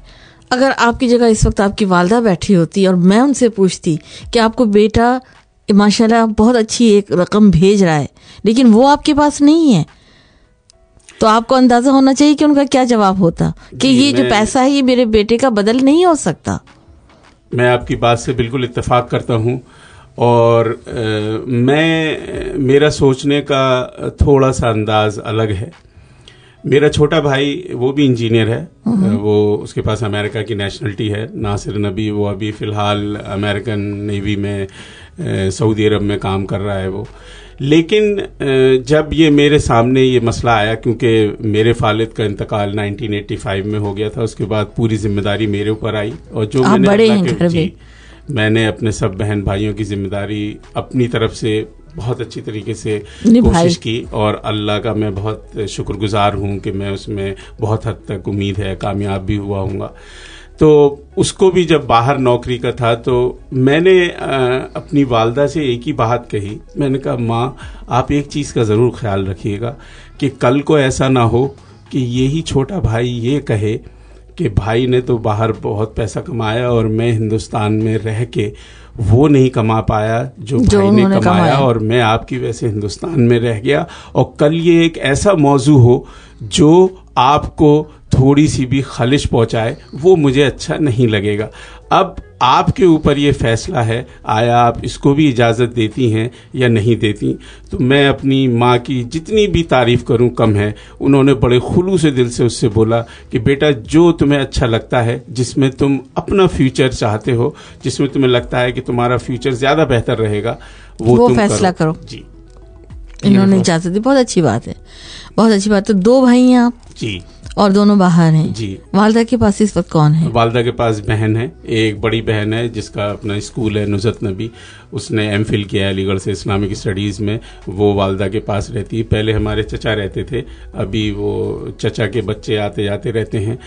अगर आपकी जगह इस वक्त आपकी वालदा बैठी होती और मैं उनसे पूछती कि आपको बेटा माशाल्लाह बहुत अच्छी एक रकम भेज रहा है लेकिन वो आपके पास नहीं है, तो आपको अंदाजा होना चाहिए कि उनका क्या जवाब होता कि ये जो पैसा है ये मेरे बेटे का बदल नहीं हो सकता। मैं आपकी बात से बिल्कुल इत्तेफाक करता हूँ और मेरा सोचने का थोड़ा सा अंदाज अलग है। मेरा छोटा भाई वो भी इंजीनियर है, वो उसके पास अमेरिका की नेशनलिटी है, नासिर नबी। वो अभी फ़िलहाल अमेरिकन नेवी में सऊदी अरब में काम कर रहा है वो। लेकिन जब ये मेरे सामने ये मसला आया, क्योंकि मेरे फालिद का इंतकाल 1985 में हो गया था, उसके बाद पूरी जिम्मेदारी मेरे ऊपर आई और जो मैंने अपने सब बहन भाइयों की जिम्मेदारी अपनी तरफ से बहुत अच्छी तरीके से कोशिश की और अल्लाह का मैं बहुत शुक्रगुजार हूँ कि मैं उसमें बहुत हद तक उम्मीद है कामयाब भी हुआ हूँगा। तो उसको भी जब बाहर नौकरी का था तो मैंने अपनी वालदा से एक ही बात कही। मैंने कहा माँ, आप एक चीज़ का ज़रूर ख्याल रखिएगा कि कल को ऐसा ना हो कि यही छोटा भाई ये कहे कि भाई ने तो बाहर बहुत पैसा कमाया और मैं हिंदुस्तान में रह के वो नहीं कमा पाया जो भाई ने कमाया और मैं आपकी वजह से हिंदुस्तान में रह गया। और कल ये एक ऐसा मौजू हो जो आपको थोड़ी सी भी खलिश पहुंचाए, वो मुझे अच्छा नहीं लगेगा। अब आपके ऊपर ये फैसला है, आया आप इसको भी इजाज़त देती हैं या नहीं देती। तो मैं अपनी माँ की जितनी भी तारीफ़ करूँ कम है। उन्होंने बड़े खुलूस से दिल से उससे बोला कि बेटा, जो तुम्हें अच्छा लगता है, जिसमें तुम अपना फ्यूचर चाहते हो, जिसमें तुम्हें लगता है कि तुम्हारा फ्यूचर ज़्यादा बेहतर रहेगा, वो तुम फैसला करो। जी, इन्होंने इजाज़त दी, बहुत अच्छी बात है, बहुत अच्छी बात है। तो 2 भाई हैं आप जी, और दोनों बाहर हैं जी। वालदा के पास इस वक्त कौन है? वालदा के पास बहन है, एक बड़ी बहन है जिसका अपना स्कूल है नुज़रत नबी, उसने एमफिल किया है अलीगढ़ से इस्लामिक स्टडीज़ में, वो वालदा के पास रहती है। पहले हमारे चचा रहते थे, अभी वो चचा के बच्चे आते जाते रहते हैं।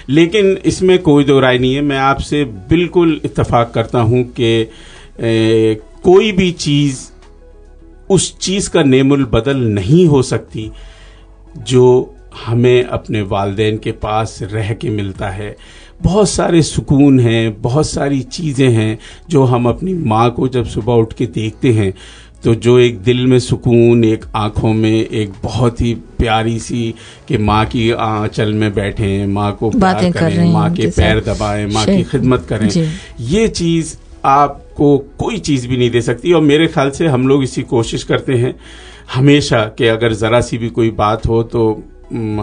लेकिन इसमें कोई दो राय नहीं है, मैं आपसे बिल्कुल इत्तफाक करता हूँ कि कोई भी चीज़ उस चीज़ का नेमुल बदल नहीं हो सकती जो हमें अपने वालिदैन के पास रह के मिलता है। बहुत सारे सुकून हैं, बहुत सारी चीज़ें हैं जो हम अपनी माँ को जब सुबह उठ के देखते हैं तो जो एक दिल में सुकून, एक आँखों में एक बहुत ही प्यारी सी कि माँ की आंचल में बैठें, माँ को प्यार करें, माँ के पैर दबाएं, माँ की खिदमत करें, ये चीज़ आपको कोई चीज़ भी नहीं दे सकती। और मेरे ख्याल से हम लोग इसी कोशिश करते हैं हमेशा कि अगर ज़रा सी भी कोई बात हो तो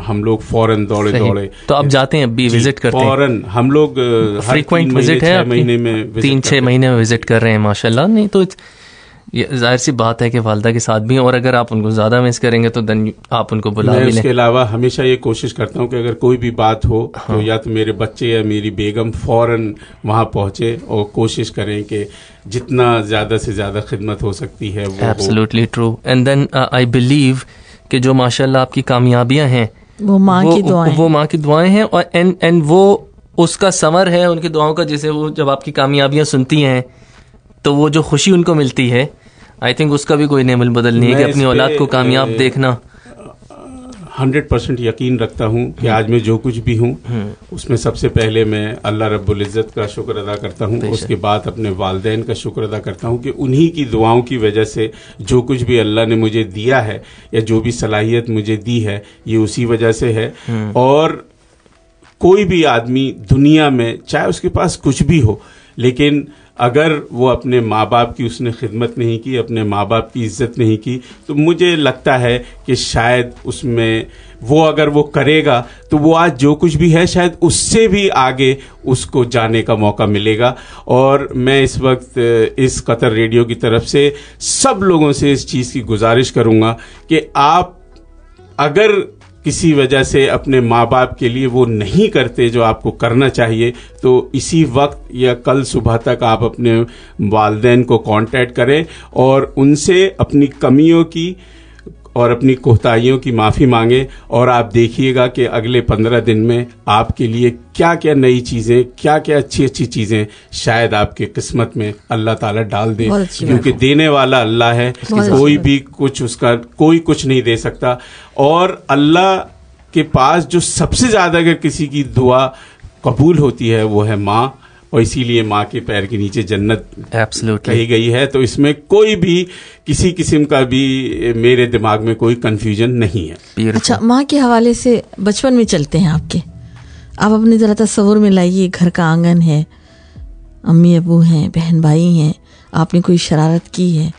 हम लोग फौरन दौड़े। तो आप जाते हैं, अभी विजिट करते हैं? फौरन हम लोग फ्रीक्वेंट विजिट है, 3-6 महीने में विजिट कर रहे हैं माशाल्लाह। नहीं तो जाहिर सी बात है कि वालदा के साथ भी हैं, और अगर आप उनको ज़्यादा मिस करेंगे तो देन आप उनको बुला भी लें। उसके अलावा हमेशा ये कोशिश करता हूँ कि अगर कोई भी बात हो तो या तो मेरे बच्चे या मेरी बेगम फौरन वहाँ पहुँचे और कोशिश करें कि जितना ज़्यादा से ज़्यादा खिदमत हो सकती है वो। Absolutely true. And then I believe कि जो माशाल्लाह आपकी कामयाबियां हैं वो माँ की दुआएं हैं, और एंड वो उसका समर है उनकी दुआओं का, जिसे वो जब आपकी कामयाबियां सुनती हैं तो वो जो खुशी उनको मिलती है, आई थिंक उसका भी कोई नेमल बदल नहीं है कि अपनी औलाद को कामयाब देखना। 100% यकीन रखता हूँ कि आज मैं जो कुछ भी हूँ उसमें सबसे पहले मैं अल्लाह रब्बुल इज़्ज़त का शुक्र अदा करता हूँ, उसके बाद अपने वालिदैन का शुक्र अदा करता हूँ कि उन्हीं की दुआओं की वजह से जो कुछ भी अल्लाह ने मुझे दिया है या जो भी सलाहियत मुझे दी है ये उसी वजह से है। और कोई भी आदमी दुनिया में चाहे उसके पास कुछ भी हो, लेकिन अगर वो अपने माँ बाप की उसने खिदमत नहीं की, अपने माँ बाप की इज्जत नहीं की, तो मुझे लगता है कि शायद उसमें वो अगर वो करेगा तो वो आज जो कुछ भी है शायद उससे भी आगे उसको जाने का मौका मिलेगा। और मैं इस वक्त इस कतर रेडियो की तरफ से सब लोगों से इस चीज़ की गुजारिश करूँगा कि आप अगर किसी वजह से अपने माँ बाप के लिए वो नहीं करते जो आपको करना चाहिए, तो इसी वक्त या कल सुबह तक आप अपने वालिदैन को कांटेक्ट करें और उनसे अपनी कमियों की और अपनी कोताहियों की माफ़ी मांगे। और आप देखिएगा कि अगले 15 दिन में आपके लिए क्या क्या नई चीज़ें, क्या क्या अच्छी अच्छी चीज़ें शायद आपके किस्मत में अल्लाह ताला डाल दे, क्योंकि देने वाला अल्लाह है, कोई भी कुछ उसका कोई कुछ नहीं दे सकता। और अल्लाह के पास जो सबसे ज़्यादा अगर किसी की दुआ कबूल होती है वो है माँ, और इसीलिए माँ के पैर के नीचे जन्नत कही गई है। तो इसमें कोई भी किसी किस्म का भी मेरे दिमाग में कोई कंफ्यूजन नहीं है। अच्छा, माँ के हवाले से बचपन में चलते हैं आपके, आप अपने ज़रा तस्वुर में लाइए, घर का आंगन है, अम्मी अबू हैं, बहन भाई हैं, आपने कोई शरारत की है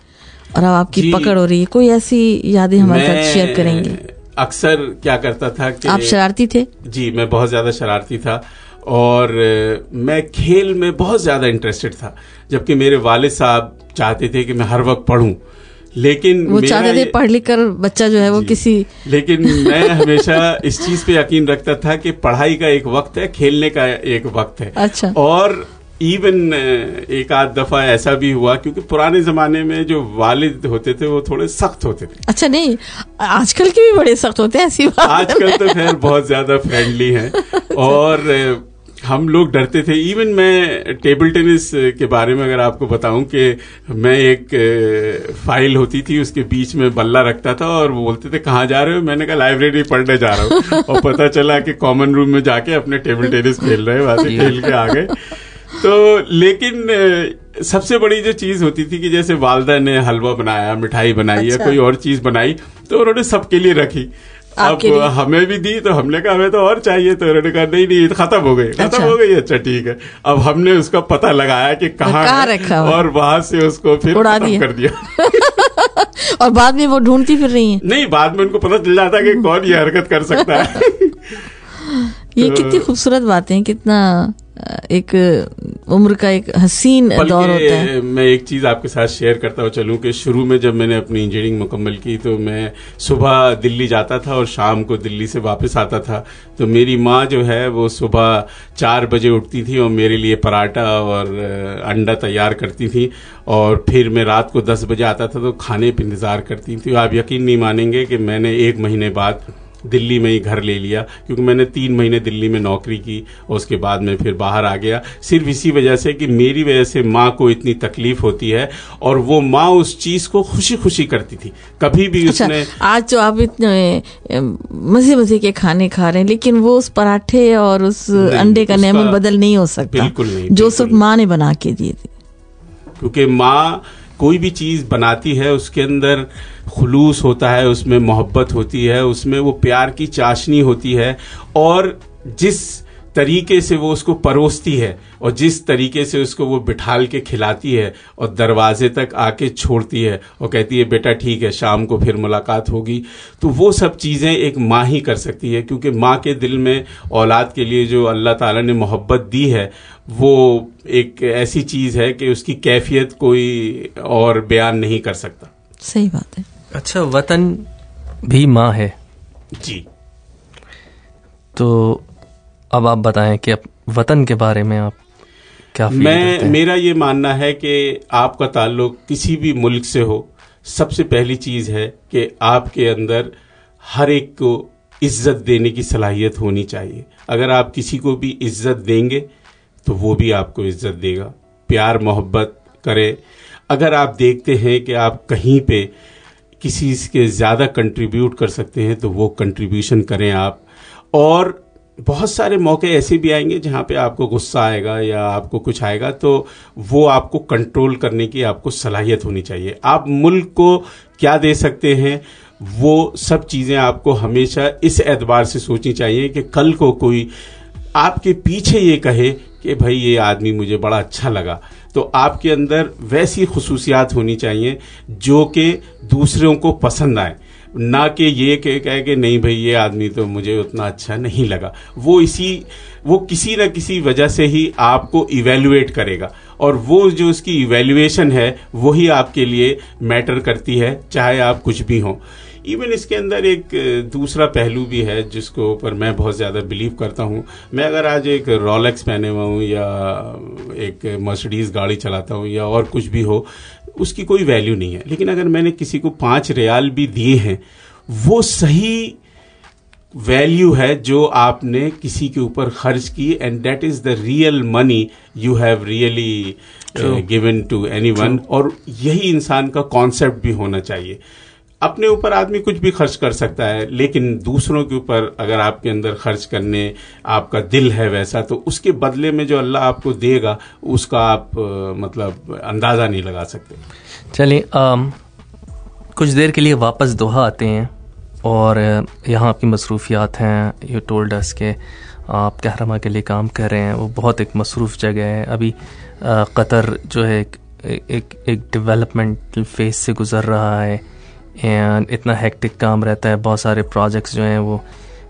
और अब आपकी पकड़ हो रही है, कोई ऐसी यादें हमारे साथ शेयर करेंगे? अक्सर क्या करता था कि आप शरारती थे? जी, मैं बहुत ज़्यादा शरारती था और मैं खेल में बहुत ज़्यादा इंटरेस्टेड था, जबकि मेरे वालिद साहब चाहते थे कि मैं हर वक्त पढ़ूं, लेकिन वो चाहते थे पढ़ लिख कर बच्चा जो है वो किसी लेकिन मैं हमेशा इस चीज़ पे यकीन रखता था कि पढ़ाई का एक वक्त है, खेलने का एक वक्त है। अच्छा। और इवन एक आध दफा ऐसा भी हुआ, क्योंकि पुराने जमाने में जो वालिद होते थे वो थोड़े सख्त होते थे। अच्छा, नहीं आजकल के भी बड़े सख्त होते हैं, ऐसी बात आजकल तो खैर बहुत ज्यादा फ्रेंडली हैं। और हम लोग डरते थे। इवन मैं टेबल टेनिस के बारे में अगर आपको बताऊं कि मैं एक फाइल होती थी उसके बीच में बल्ला रखता था और वो बोलते थे कहाँ जा रहे हो, मैंने कहा लाइब्रेरी पढ़ने जा रहा हूँ, और पता चला कि कॉमन रूम में जाके अपने टेबल टेनिस खेल रहे हैं, वहां से खेल के आ गए। तो लेकिन सबसे बड़ी जो चीज होती थी कि जैसे वालदा ने हलवा बनाया, मिठाई बनाई या कोई और चीज बनाई तो उन्होंने सबके लिए रखी। अब हमें भी दी तो हमने कहा हमें तो और चाहिए, तो उन्होंने कहा नहीं नहीं खत्म हो गई, खत्म हो गई। अच्छा ठीक है, अब हमने उसका पता लगाया कि कहाँ रखा और वहां से उसको फिर खत्म कर दिया। और बाद में वो ढूंढती फिर रही है। नहीं, बाद में उनको पता चल जाता कि कौन ये हरकत कर सकता है। ये कितनी खूबसूरत बातें हैं, कितना एक उम्र का एक हसीन दौर होता है। मैं एक चीज आपके साथ शेयर करता हुआ चलूं कि शुरू में जब मैंने अपनी इंजीनियरिंग मुकम्मल की तो मैं सुबह दिल्ली जाता था और शाम को दिल्ली से वापस आता था। तो मेरी माँ जो है वो सुबह 4 बजे उठती थी और मेरे लिए पराठा और अंडा तैयार करती थी, और फिर मैं रात को 10 बजे आता था तो खाने पे इंतजार करती थी। आप यकीन नहीं मानेंगे कि मैंने 1 महीने बाद दिल्ली में ही घर ले लिया, क्योंकि मैंने 3 महीने दिल्ली में नौकरी की और उसके बाद मैं फिर बाहर आ गया, सिर्फ इसी वजह से कि मेरी वजह से माँ को इतनी तकलीफ होती है, और वो माँ उस चीज को खुशी खुशी करती थी। कभी भी उसने आज तो आप इतने मजे मजे के खाने खा रहे हैं, लेकिन वो उस पराठे और उस अंडे का नेमन बदल नहीं हो सकता। बिल्कुल नहीं, जो सिर्फ माँ ने बना के दी थी। क्योंकि माँ कोई भी चीज बनाती है उसके अंदर खुलूस होता है, उसमें मोहब्बत होती है, उसमें वो प्यार की चाशनी होती है, और जिस तरीके से वो उसको परोसती है और जिस तरीके से उसको वो बिठाल के खिलाती है और दरवाजे तक आके छोड़ती है और कहती है बेटा ठीक है शाम को फिर मुलाकात होगी, तो वो सब चीज़ें एक माँ ही कर सकती है। क्योंकि माँ के दिल में औलाद के लिए जो अल्लाह ताला ने मोहब्बत दी है वो एक ऐसी चीज़ है कि उसकी कैफियत कोई और बयान नहीं कर सकता। सही बात है। अच्छा, वतन भी माँ है जी। तो अब आप बताएं कि अब वतन के बारे में आप क्या फील करते हैं? मेरा ये मानना है कि आपका ताल्लुक किसी भी मुल्क से हो, सबसे पहली चीज़ है कि आपके अंदर हर एक को इज्जत देने की सलाहियत होनी चाहिए। अगर आप किसी को भी इज्जत देंगे तो वो भी आपको इज्जत देगा, प्यार मोहब्बत करे। अगर आप देखते हैं कि आप कहीं पे किसी के ज़्यादा कंट्रीब्यूट कर सकते हैं तो वो कंट्रीब्यूशन करें आप। और बहुत सारे मौके ऐसे भी आएंगे जहाँ पे आपको गुस्सा आएगा या आपको कुछ आएगा, तो वो आपको कंट्रोल करने की आपको सलाहियत होनी चाहिए। आप मुल्क को क्या दे सकते हैं वो सब चीज़ें आपको हमेशा इस एतबार से सोचनी चाहिए कि कल को कोई आपके पीछे ये कहे कि भाई ये आदमी मुझे बड़ा अच्छा लगा, तो आपके अंदर वैसी खुसूसियात होनी चाहिए जो कि दूसरों को पसंद आए, ना कि ये कहे कि नहीं भाई ये आदमी तो मुझे उतना अच्छा नहीं लगा। वो किसी न किसी वजह से ही आपको इवैल्यूएट करेगा, और वो जो उसकी इवैल्यूएशन है वही आपके लिए मैटर करती है, चाहे आप कुछ भी हों। इवन इसके अंदर एक दूसरा पहलू भी है जिसको ऊपर मैं बहुत ज़्यादा बिलीव करता हूँ। मैं अगर आज एक रोलेक्स पहने हुआ हूँ या एक मर्सिडीज़ गाड़ी चलाता हूँ या और कुछ भी हो, उसकी कोई वैल्यू नहीं है। लेकिन अगर मैंने किसी को 5 रियाल भी दिए हैं, वो सही वैल्यू है जो आपने किसी के ऊपर खर्च की, and that is the real money you have really given to anyone. और यही इंसान का कॉन्सेप्ट भी होना चाहिए। अपने ऊपर आदमी कुछ भी खर्च कर सकता है, लेकिन दूसरों के ऊपर अगर आपके अंदर खर्च करने आपका दिल है वैसा, तो उसके बदले में जो अल्लाह आपको देगा उसका आप मतलब अंदाज़ा नहीं लगा सकते। चलिए कुछ देर के लिए वापस दोहा आते हैं, और यहाँ आपकी मसरूफियात हैं। यू टोल्ड अस के आप कहरमा के लिए काम कर रहे हैं, वो बहुत एक मसरूफ़ जगह है। अभी कतर जो है एक डेवलपमेंटल फेज से गुज़र रहा है, एंड इतना हेक्टिक काम रहता है। बहुत सारे प्रोजेक्ट्स जो हैं वो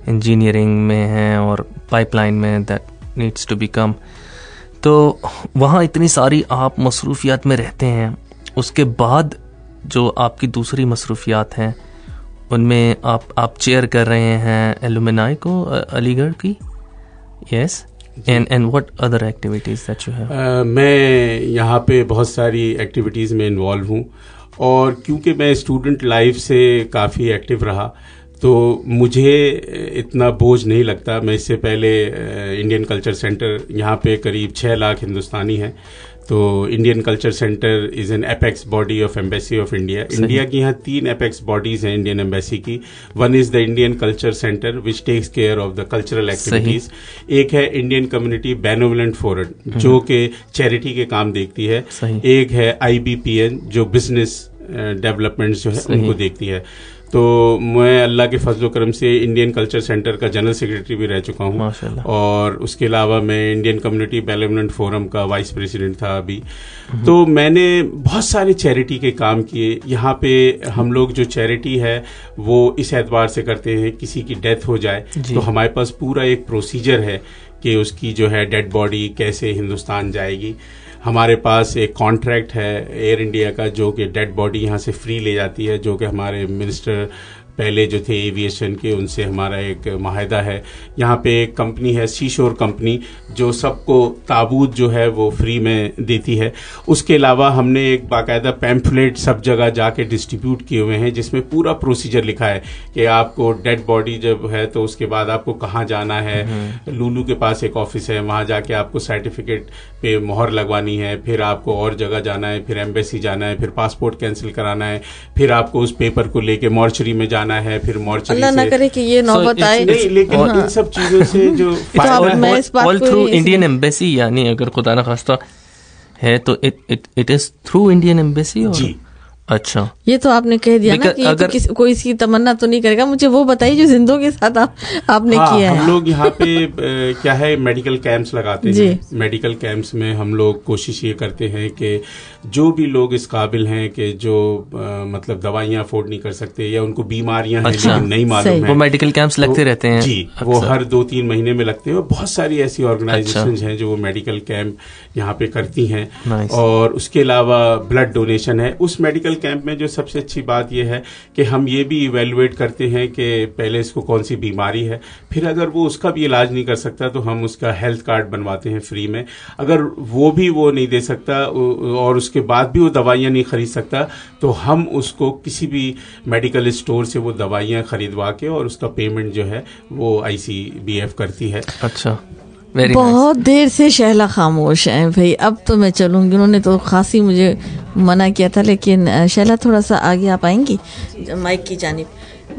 इंजीनियरिंग में हैं और पाइपलाइन में दैट नीड्स टू बी कम। तो वहाँ इतनी सारी आप मसरूफियात में रहते हैं, उसके बाद जो आपकी दूसरी मसरूफियात हैं उनमें आप चेयर कर रहे हैं एलुमनाई को अलीगढ़ की। Yes, and what other activities that you have? मैं यहाँ पे बहुत सारी एक्टिविटीज़ में इन्वॉल्व हूँ, और क्योंकि मैं स्टूडेंट लाइफ से काफ़ी एक्टिव रहा तो मुझे इतना बोझ नहीं लगता। मैं इससे पहले इंडियन कल्चर सेंटर, यहाँ पे करीब 6 लाख हिंदुस्तानी हैं, तो Indian culture centre is an apex body of embassy of India. India की यहाँ 3 एपेक्स बॉडीज़ हैं इंडियन एम्बेसी की। One is the Indian culture centre which takes care of the cultural activities. एक है इंडियन कम्युनिटी बेनोवलेंट फोरम जो कि charity के काम देखती है। एक है IBPN जो बिजनेस डेवलपमेंट्स जो है उनको देखती है। तो मैं अल्लाह के फजल करम से इंडियन कल्चर सेंटर का जनरल सेक्रेटरी भी रह चुका हूँ, माशाल्लाह। और उसके अलावा मैं इंडियन कम्युनिटी बेनेवोलेंट फोरम का वाइस प्रेसिडेंट था अभी। तो मैंने बहुत सारे चैरिटी के काम किए। यहाँ पे हम लोग जो चैरिटी है वो इस एतबार से करते हैं, किसी की डेथ हो जाए तो हमारे पास पूरा एक प्रोसीजर है कि उसकी जो है डेड बॉडी कैसे हिंदुस्तान जाएगी। हमारे पास एक कॉन्ट्रैक्ट है एयर इंडिया का जो कि डेड बॉडी यहाँ से फ्री ले जाती है, जो कि हमारे मिनिस्टर पहले जो थे एविएशन के उनसे हमारा एक माहिदा है। यहाँ पे एक कंपनी है सीशोर कंपनी जो सबको ताबूत जो है वो फ्री में देती है। उसके अलावा हमने एक बाकायदा पैम्फलेट सब जगह जाके डिस्ट्रीब्यूट किए हुए हैं जिसमें पूरा प्रोसीजर लिखा है कि आपको डेड बॉडी जब है तो उसके बाद आपको कहाँ जाना है। लुलू के पास एक ऑफिस है, वहाँ जाके आपको सर्टिफिकेट पे मोहर लगवानी है, फिर आपको और जगह जाना है, फिर एम्बेसी जाना है, फिर पासपोर्ट कैंसिल कराना है, फिर आपको उस पेपर को लेके मॉर्चरी में जाना है, फिर मॉर्चरी अल्लाह ना करे कि ये नौबत आए। नहीं, लेकिन इन सब चीजों से जो ऑल थ्रू इंडियन एम्बेसी, यानी अगर खुदा न खास्ता है तो it is through Indian embassy. जी अच्छा, ये तो आपने कह दिया ना कि अगर कोई इसकी तमन्ना तो नहीं करेगा। मुझे वो बताइए जो जिंदों के साथ आपने किया है। हम लोग यहाँ पे क्या है मेडिकल कैंप्स लगाते हैं। मेडिकल कैंप्स में हम लोग कोशिश ये करते हैं कि जो भी लोग इस काबिल हैं कि जो मतलब दवाइयाँ अफोर्ड नहीं कर सकते या उनको बीमारियां हैं लेकिन नहीं मालूम है, वो मेडिकल कैंप्स लगते रहते हैं। जी, वो हर 2-3 महीने में लगते हैं। बहुत सारी ऐसी ऑर्गेनाइजेशन हैं जो वो मेडिकल कैंप यहाँ पे करती हैं। और उसके अलावा ब्लड डोनेशन है। उस मेडिकल कैंप में जो सबसे अच्छी बात यह है कि हम ये भी इवेलुएट करते हैं कि पहले इसको कौन सी बीमारी है, फिर अगर वो उसका भी इलाज नहीं कर सकता तो हम उसका हेल्थ कार्ड बनवाते हैं फ्री में। अगर वो नहीं दे सकता और उसके बाद भी वो दवाइयाँ नहीं खरीद सकता तो हम उसको किसी भी मेडिकल स्टोर से वो दवाइयाँ खरीदवा के और उसका पेमेंट जो है वो ICBF करती है। अच्छा, बहुत देर से शहला खामोश है भाई। अब तो मैं चलूंगी, उन्होंने तो खासी मुझे मना किया था। लेकिन शहला थोड़ा सा आगे आप आएंगी माइक की जानिब।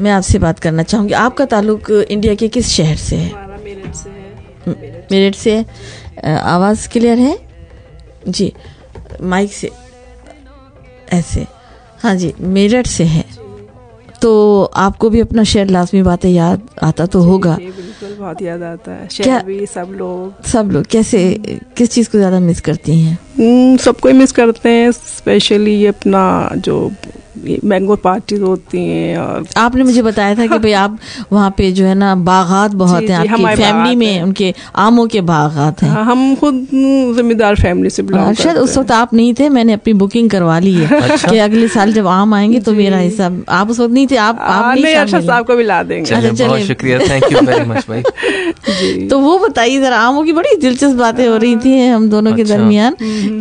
मैं आपसे बात करना चाहूँगी, आपका ताल्लुक इंडिया के किस शहर से है? मेरठ से है। मेरठ से है। आवाज़ क्लियर है जी? माइक से ऐसे। हाँ जी, मेरठ से है। तो आपको भी अपना शहर लाजमी बात है याद आता तो होगा। बिल्कुल, बहुत याद आता है। शहर भी सब लोग कैसे किस चीज़ को ज़्यादा मिस करती हैं? सबको ही मिस करते हैं, स्पेशली ये अपना जो मैंगो पार्टीज होती हैं। और आपने मुझे बताया था कि भाई आप वहाँ पे जो है ना बागात बहुत हैं, आपकी फैमिली में उनके आमों के बागात हैं। हम खुद जिम्मेदार फैमिली से बिलोंग करते हैं। शायद उस वक्त आप नहीं थे, मैंने अपनी बुकिंग करवा ली है कि अगले साल जब आम आएंगे तो मेरा हिस्सा। आप उस वक्त नहीं थे, आप नहीं, अर्शद साहब को भी ला देंगे। बहुत शुक्रिया, थैंक यू वेरी मच भाई। तो वो बताइए जरा, आमों की बड़ी दिलचस्प बातें हो रही थी हम दोनों के दरमियान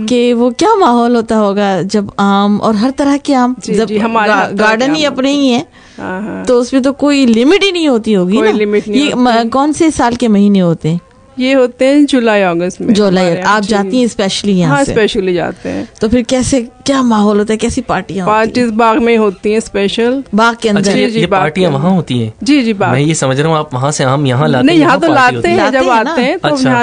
कि वो क्या माहौल होता होगा जब आम और हर तरह के आम, जब गार्डन ही अपने ही है तो उसमें तो कोई लिमिट ही नहीं होती होगी ना। ये कौन से साल के महीने होते हैं? ये होते हैं जुलाई अगस्त में। जुलाई आप जाती हैं स्पेशली यहाँ? हाँ, स्पेशली जाते हैं। तो फिर कैसे क्या माहौल होता है, कैसी पार्टीज बाग में होती हैं, स्पेशल बाग के अंदर? ये पार्टियां वहाँ होती हैं? जी बाग। मैं ये समझ रहा हूँ आप वहाँ से आम यहाँ लाते हैं? नहीं, यहाँ तो लाते हैं, जब आते हैं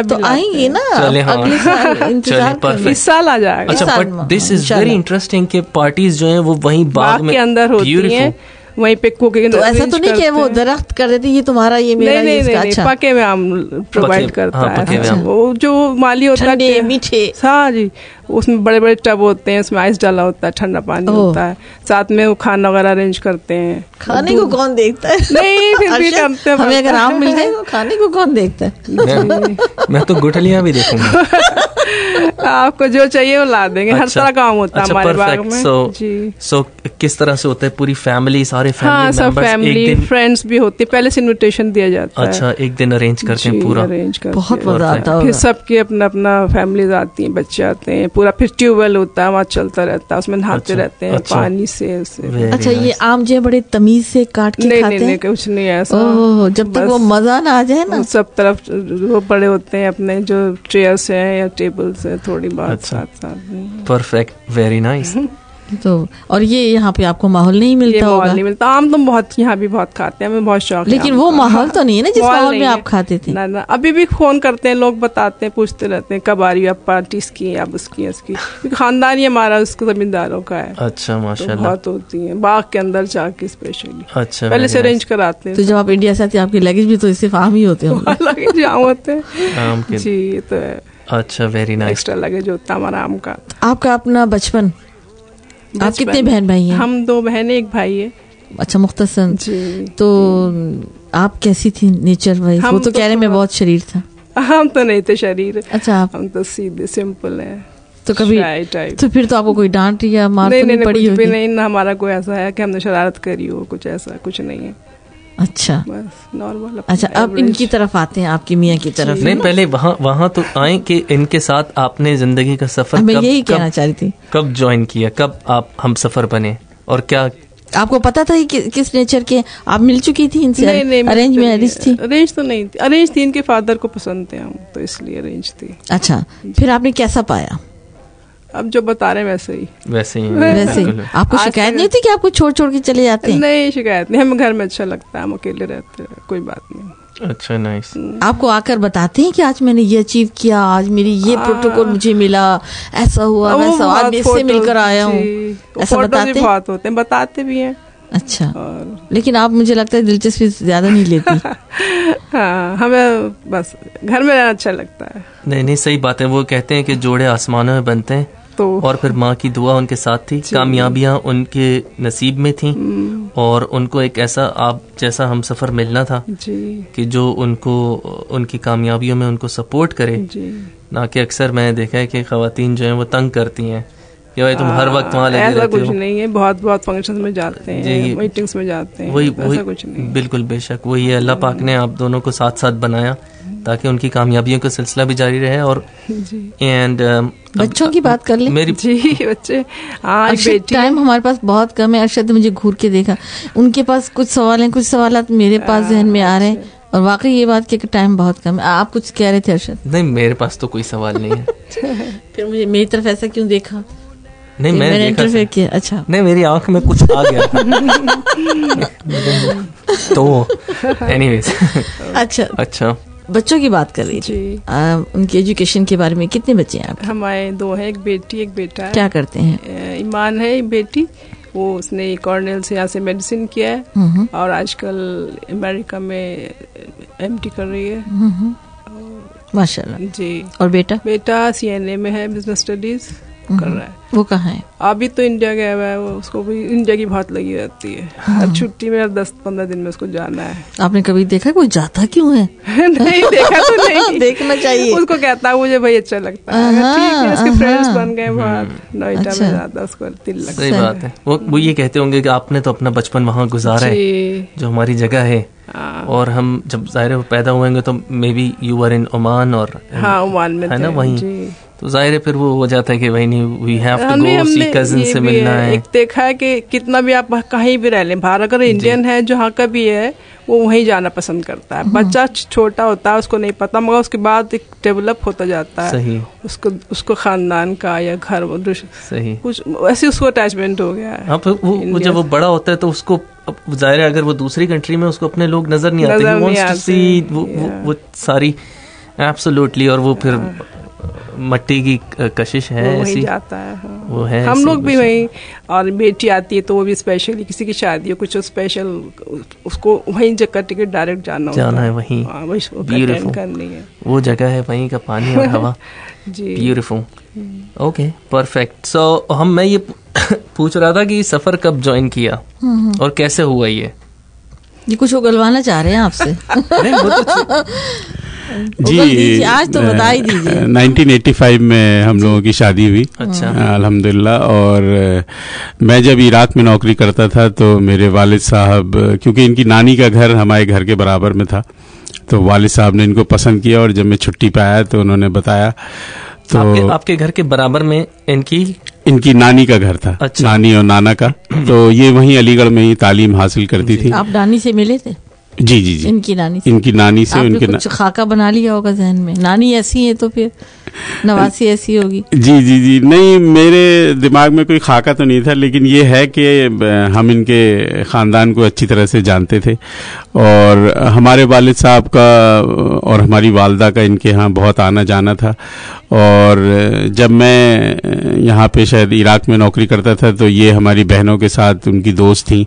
तो आएंगे ना अगले साल। इस साल आ जाएगा। अच्छा, but this is very interesting कि पार्टीज जो है वो वहीं बाग के अंदर होती हैं, वहीं पे कुकिंग। तो ऐसा तो नहीं कि वो दरख्त कर देते ये तुम्हारा ये मेरा? नहीं, अच्छा, पके में आम प्रोवाइड करता है। वो जो माली होता है मीठे। हाँ जी, उसमें बड़े बड़े टब होते हैं, उसमें आइस डाला होता है, ठंडा पानी होता है, साथ में वो खाना वगैरह अरेंज करते हैं। खाने को कौन देखता है? नहीं, फिर भी करते हैं। हमें अगर आम मिल जाए तो खाने को कौन देखता है? मैं तो गुठलियां भी देखूंगा। आपको जो चाहिए वो ला देंगे। हर तरह का आम होता है हमारे बाग में। सो किस तरह से होता है? पूरी फैमिली, सारे हाँ, सब फैमिली फ्रेंड्स भी होते हैं। पहले से इन्विटेशन दिया जाता है। अच्छा, एक दिन अरेंज करते हैं पूरा? अरेंज करते हैं, बहुत मजा आता है। फिर सबके अपना अपना फैमिलीज आती हैं, बच्चे आते हैं, पूरा फिर ट्यूबवेल होता है, वहाँ चलता रहता है, उसमें नहाते रहते हैं पानी से। अच्छा, ये आम जो बड़े तमीज से काट के खाते हैं? नहीं, कुछ नहीं ऐसा। जब तक वो मजा ना आ जाए ना। सब तरफ वो बड़े होते हैं, अपने जो चेयर्स हैं या टेबल्स हैं, थोड़ी बात साथ साथ। Perfect, very nice. तो और ये यहाँ पे आपको माहौल नहीं ये मिलता माहौल होगा, नहीं मिलता। आम तो बहुत यहाँ भी बहुत खाते हैं, हमें बहुत शौक है लेकिन आम वो का। माहौल तो नहीं है ना जिस माहौल में नहीं आप है। खाते थे। ना अभी भी फोन करते हैं लोग, बताते हैं, पूछते रहते हैं कब आ रही है आप, पार्टी इसकी है आप उसकी इसकी, क्योंकि खानदान ही हमारा उसको जमींदारों का है। अच्छा तो माशाल्लाह। बहुत होती है बाग के अंदर जाके स्पेशली, अच्छा पहले से very अरेंज कराते तो हैं। जब आप इंडिया से आते हैं आपके लगेज भी तो सिर्फ आम ही होते होंगे। लगेज आम होते हैं nice. आम के जी, ये तो है, अच्छा वेरी नाइस। एक्स्ट्रा लगेज होता है हमारा आम का। आपका अपना बचपन, आप बचपन- कितने बहन भाई हैं? हम 2 बहनें 1 भाई है अच्छा मुख्तसर। जी। तो आप कैसी थी नेचर वाइज? हम वो तो तो कह रहे मैं थोड़ा- बहुत शरीर था। हम तो नहीं थे शरीर, अच्छा आप हम तो सीधे सिंपल है, तो कभी shy type। तो फिर तो आपको कोई डांट या मार नहीं तो नहीं नहीं पड़ी कुछ भी होगी? नहीं ना, हमारा कोई ऐसा है कि हमने शरारत करी हो, कुछ ऐसा कुछ नहीं है, अच्छा बस नॉर्मल। अच्छा, अब इनकी तरफ आते हैं, आपकी मियाँ की तरफ। नहीं पहले वहाँ तो आए कि इनके साथ आपने जिंदगी का सफर मैं कब यही कहना चाह रही थी, कब ज्वाइन किया, कब आप हम सफर बने और क्या? आपको पता था कि किस नेचर के आप मिल चुकी थी इनसे? नहीं नहीं अरेंज में अरेंज थी? अरेंज तो नहीं थी, अरेंज थी, इनके फादर को पसंद थे हम, तो इसलिए अरेंज थी। अच्छा, फिर आपने कैसा पाया? अब जो बता रहे हैं वैसे ही। वैसे ही वैसे बिल्कुल। आपको आज शिकायत तक- नहीं थी कि आपको छोड़ छोड़ के चले जाते हैं? नहीं शिकायत नहीं, हमें घर में अच्छा लगता है, हम अकेले रहते हैं, कोई बात नहीं। अच्छा नाइस। आपको आकर बताते हैं कि आज मैंने ये अचीव किया, आज मेरी ये प्रोटोकॉल मुझे मिला, ऐसा हुआ वो वैसा, आज बहुत मैं इससे photos- मिलकर आया हूँ, जी, ऐसा photos भी बताते हैं? बहुत होते हैं, बताते भी हैं। अच्छा, और लेकिन आप मुझे लगता है दिलचस्पी ज्यादा नहीं लेती। हाँ, हमें बस घर में रहना अच्छा लगता है। नहीं नहीं सही बात है। वो कहते हैं कि जोड़े आसमानों में बनते हैं, तो और फिर माँ की दुआ उनके साथ थी, कामयाबियाँ उनके नसीब में थी, और उनको एक ऐसा आप जैसा हम सफर मिलना था जी कि जो उनको उनकी कामयाबियों में उनको सपोर्ट करे। जी, ना कि अक्सर मैंने देखा है कि खवातीन जो हैं वो तंग करती हैं कि भाई तुम हर वक्त वहाँ लगे ऐसा रहते कुछ हो। नहीं है, बहुत बहुत फंक्शन में जाते जी, हैं, मीटिंग्स में जाते हैं, वही ऐसा कुछ नहीं। बिल्कुल बेशक वही है, अल्लाह पाक ने आप दोनों को साथ साथ बनाया ताकि उनकी कामयाबियों का सिलसिला भी जारी रहे। और जी एंड बच्चों की बात कर ले। मेरी जी बच्चे, हाँ एक बेटी है। टाइम हमारे पास बहुत कम है। अरशद ने मुझे घूर के देखा, उनके पास कुछ सवाल हैं, कुछ सवाल मेरे पास जहन में आ रहे हैं, और वाकई ये बात कि टाइम बहुत कम है। आप कुछ कह रहे थे अरशद? नहीं मेरे पास तो कोई सवाल नहीं है। फिर मुझे मेरी तरफ ऐसा क्यों देखा? नहीं मैंने देखा इंटरफेयर किया? अच्छा, नहीं मेरी आंख में कुछ आ गया तो एनीवेज अच्छा अच्छा बच्चों की बात कर रही थी। जी, उनके एजुकेशन के बारे में। कितने बच्चे हैं आपके? हमारे 2 हैं, एक बेटी एक बेटा है। क्या करते हैं? ईमान है एक बेटी, वो उसने कॉर्नेल से यहाँ से मेडिसिन किया है, और आजकल अमेरिका में MD कर रही है। माशाल्लाह। जी, और बेटा? बेटा CNA में है, बिजनेस स्टडीज कर रहा है। वो कहाँ है? अभी तो इंडिया गया हुआ है, वो उसको भी इंडिया की बहुत लगी रहती है। हर छुट्टी में 10-15 दिन में उसको जाना है। आपने कभी देखा कोई जाता क्यों है? नहीं देखा तो नहीं, देखना चाहिए। उसको कहता है मुझे भाई अच्छा लगता है, ठीक है, उसके फ्रेंड्स बन गए बाहर, नोएडा में जाता है, उसको दिल लगता सही बात है। वो ये कहते होंगे कि आपने तो अपना बचपन वहाँ गुजारा है, जी। जो हमारी जगह है, और हम जब जाहिर है पैदा हुएंगे तो maybe you are in Oman, और हाँ ओमान में है ना थे, वहीं, जी। तो जाहिर है फिर वो हो जाता है कि भाई नहीं वी हैव टू हमने गो सी कजिन ये से भी मिलना है। एक देखा है कि कितना भी आप कहीं भी रह लें, भारत अगर इंडियन है जहाँ का भी है, वो वहीं जाना पसंद करता है। बच्चा छोटा होता है, उसको नहीं पता, मगर उसके बाद एक डेवलप होता जाता है। सही उसको खानदान का या घर सही कुछ ऐसे उसको अटैचमेंट हो गया है। हाँ, फिर वो जब वो बड़ा होता है तो उसको जाहिर है अगर वो दूसरी कंट्री में उसको अपने लोग नजर नहीं आते, नजर he नहीं wants to आते, see वो सारी एब्सोल्युटली, और वो फिर मट्टी की कशिश है वो वहीं ऐसी, जाता है, हाँ। वो है हम ऐसी लोग भी कुछ। वहीं, और बेटी आती है तो वो भी स्पेशली किसी की शादी हो कुछ स्पेशल, उसको वहीं जगह टिकट डायरेक्ट जाना है वहीं। हाँ, वहीं उसको Beautiful. अटेंड करनी है। वो जगह है वहीं का पानी और हवा। जी, ब्यूटीफुल। Okay perfect. सो मैं ये पूछ रहा था कि सफर कब ज्वाइन किया और कैसे हुआ ये कुछ उगलवाना चाह रहे हैं आपसे? नहीं वो तो जी आज तो बता ही दीजिए। 1985 में हम लोगों की शादी हुई, अच्छा। अल्हम्दुलिल्लाह। और मैं जब इराक में नौकरी करता था तो मेरे वालिद साहब, क्योंकि इनकी नानी का घर हमारे घर के बराबर में था, तो वालिद साहब ने इनको पसंद किया, और जब मैं छुट्टी पे आया तो उन्होंने बताया। तो आपके घर के बराबर में इनकी नानी का घर था। अच्छा। नानी और नाना का। तो ये वहीं अलीगढ़ में ही तालीम हासिल करती थी। आप नानी से मिले थे? जी जी जी, इनकी नानी से? इनकी नानी से। आपने उनके कुछ खाका बना लिया होगा जहन में, नानी ऐसी है तो फिर नवासी ऐसी होगी। जी जी जी, नहीं मेरे दिमाग में कोई खाका तो नहीं था, लेकिन ये है कि हम इनके ख़ानदान को अच्छी तरह से जानते थे और हमारे वालिद साहब का और हमारी वालदा का इनके यहाँ बहुत आना जाना था। और जब मैं यहाँ पे शायद इराक में नौकरी करता था तो ये हमारी बहनों के साथ उनकी दोस्त थी,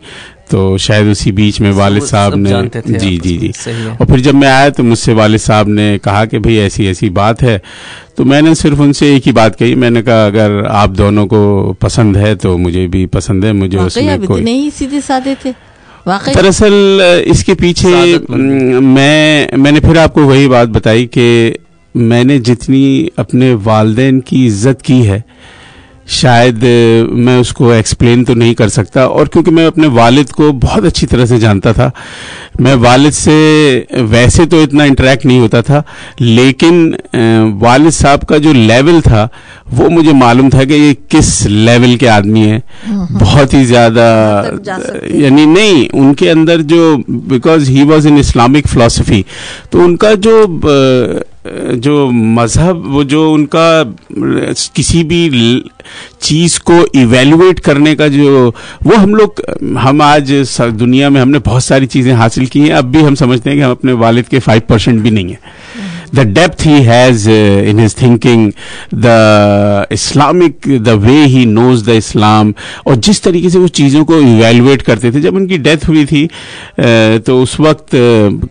तो शायद उसी बीच में वालिद साहब ने जी जी जी। और फिर जब मैं आया तो मुझसे वालिद साहब ने कहा कि भाई ऐसी ऐसी बात है, तो मैंने सिर्फ उनसे एक ही बात कही, मैंने कहा अगर आप दोनों को पसंद है तो मुझे भी पसंद है, मुझे उसमें कोई नहीं सीधे साधे थे वाकई। दरअसल इसके पीछे मैंने फिर आपको वही बात बताई कि मैंने जितनी अपने वालिदैन की इज्जत की है शायद मैं उसको एक्सप्लेन तो नहीं कर सकता। और क्योंकि मैं अपने वालिद को बहुत अच्छी तरह से जानता था, मैं वालिद से वैसे तो इतना इंटरेक्ट नहीं होता था, लेकिन वालिद साहब का जो लेवल था वो मुझे मालूम था कि ये किस लेवल के आदमी हैं। बहुत ही ज़्यादा, यानी नहीं उनके अंदर जो, because he was in Islamic philosophy, तो उनका जो मजहब, वो जो उनका किसी भी चीज को इवेल्युएट करने का जो, वो हम आज दुनिया में हमने बहुत सारी चीजें हासिल की हैं, अब भी हम समझते हैं कि हम अपने वालिद के 5% भी नहीं है। The depth he has in his thinking, the way he knows the Islam, और जिस तरीके से वो चीज़ों को इवेल्युएट करते थे। जब उनकी डेथ हुई थी तो उस वक्त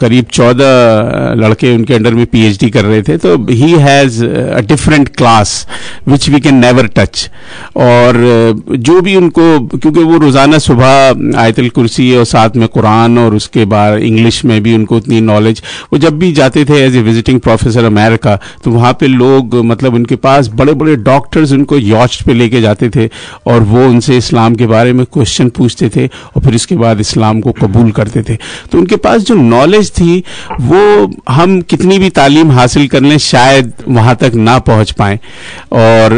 करीब 14 लड़के उनके अंडर में PhD कर रहे थे, तो he has a different class which we can never touch। और जो भी उनको, क्योंकि वो रोज़ाना सुबह आयतुल कुर्सी और साथ में कुरान और उसके बाद इंग्लिश में भी उनको उतनी नॉलेज, वो जब भी जाते थे as a visiting professor America, तो वहाँ पे लोग, मतलब उनके पास बड़े बड़े डॉक्टर्स उनको यॉस्ट पे लेके जाते थे और वो उनसे इस्लाम के बारे में क्वेश्चन पूछते थे और फिर उसके बाद इस्लाम को कबूल करते थे। तो उनके पास जो नॉलेज थी वो हम कितनी भी तालीम हासिल कर लें शायद वहाँ तक ना पहुँच पाएं, और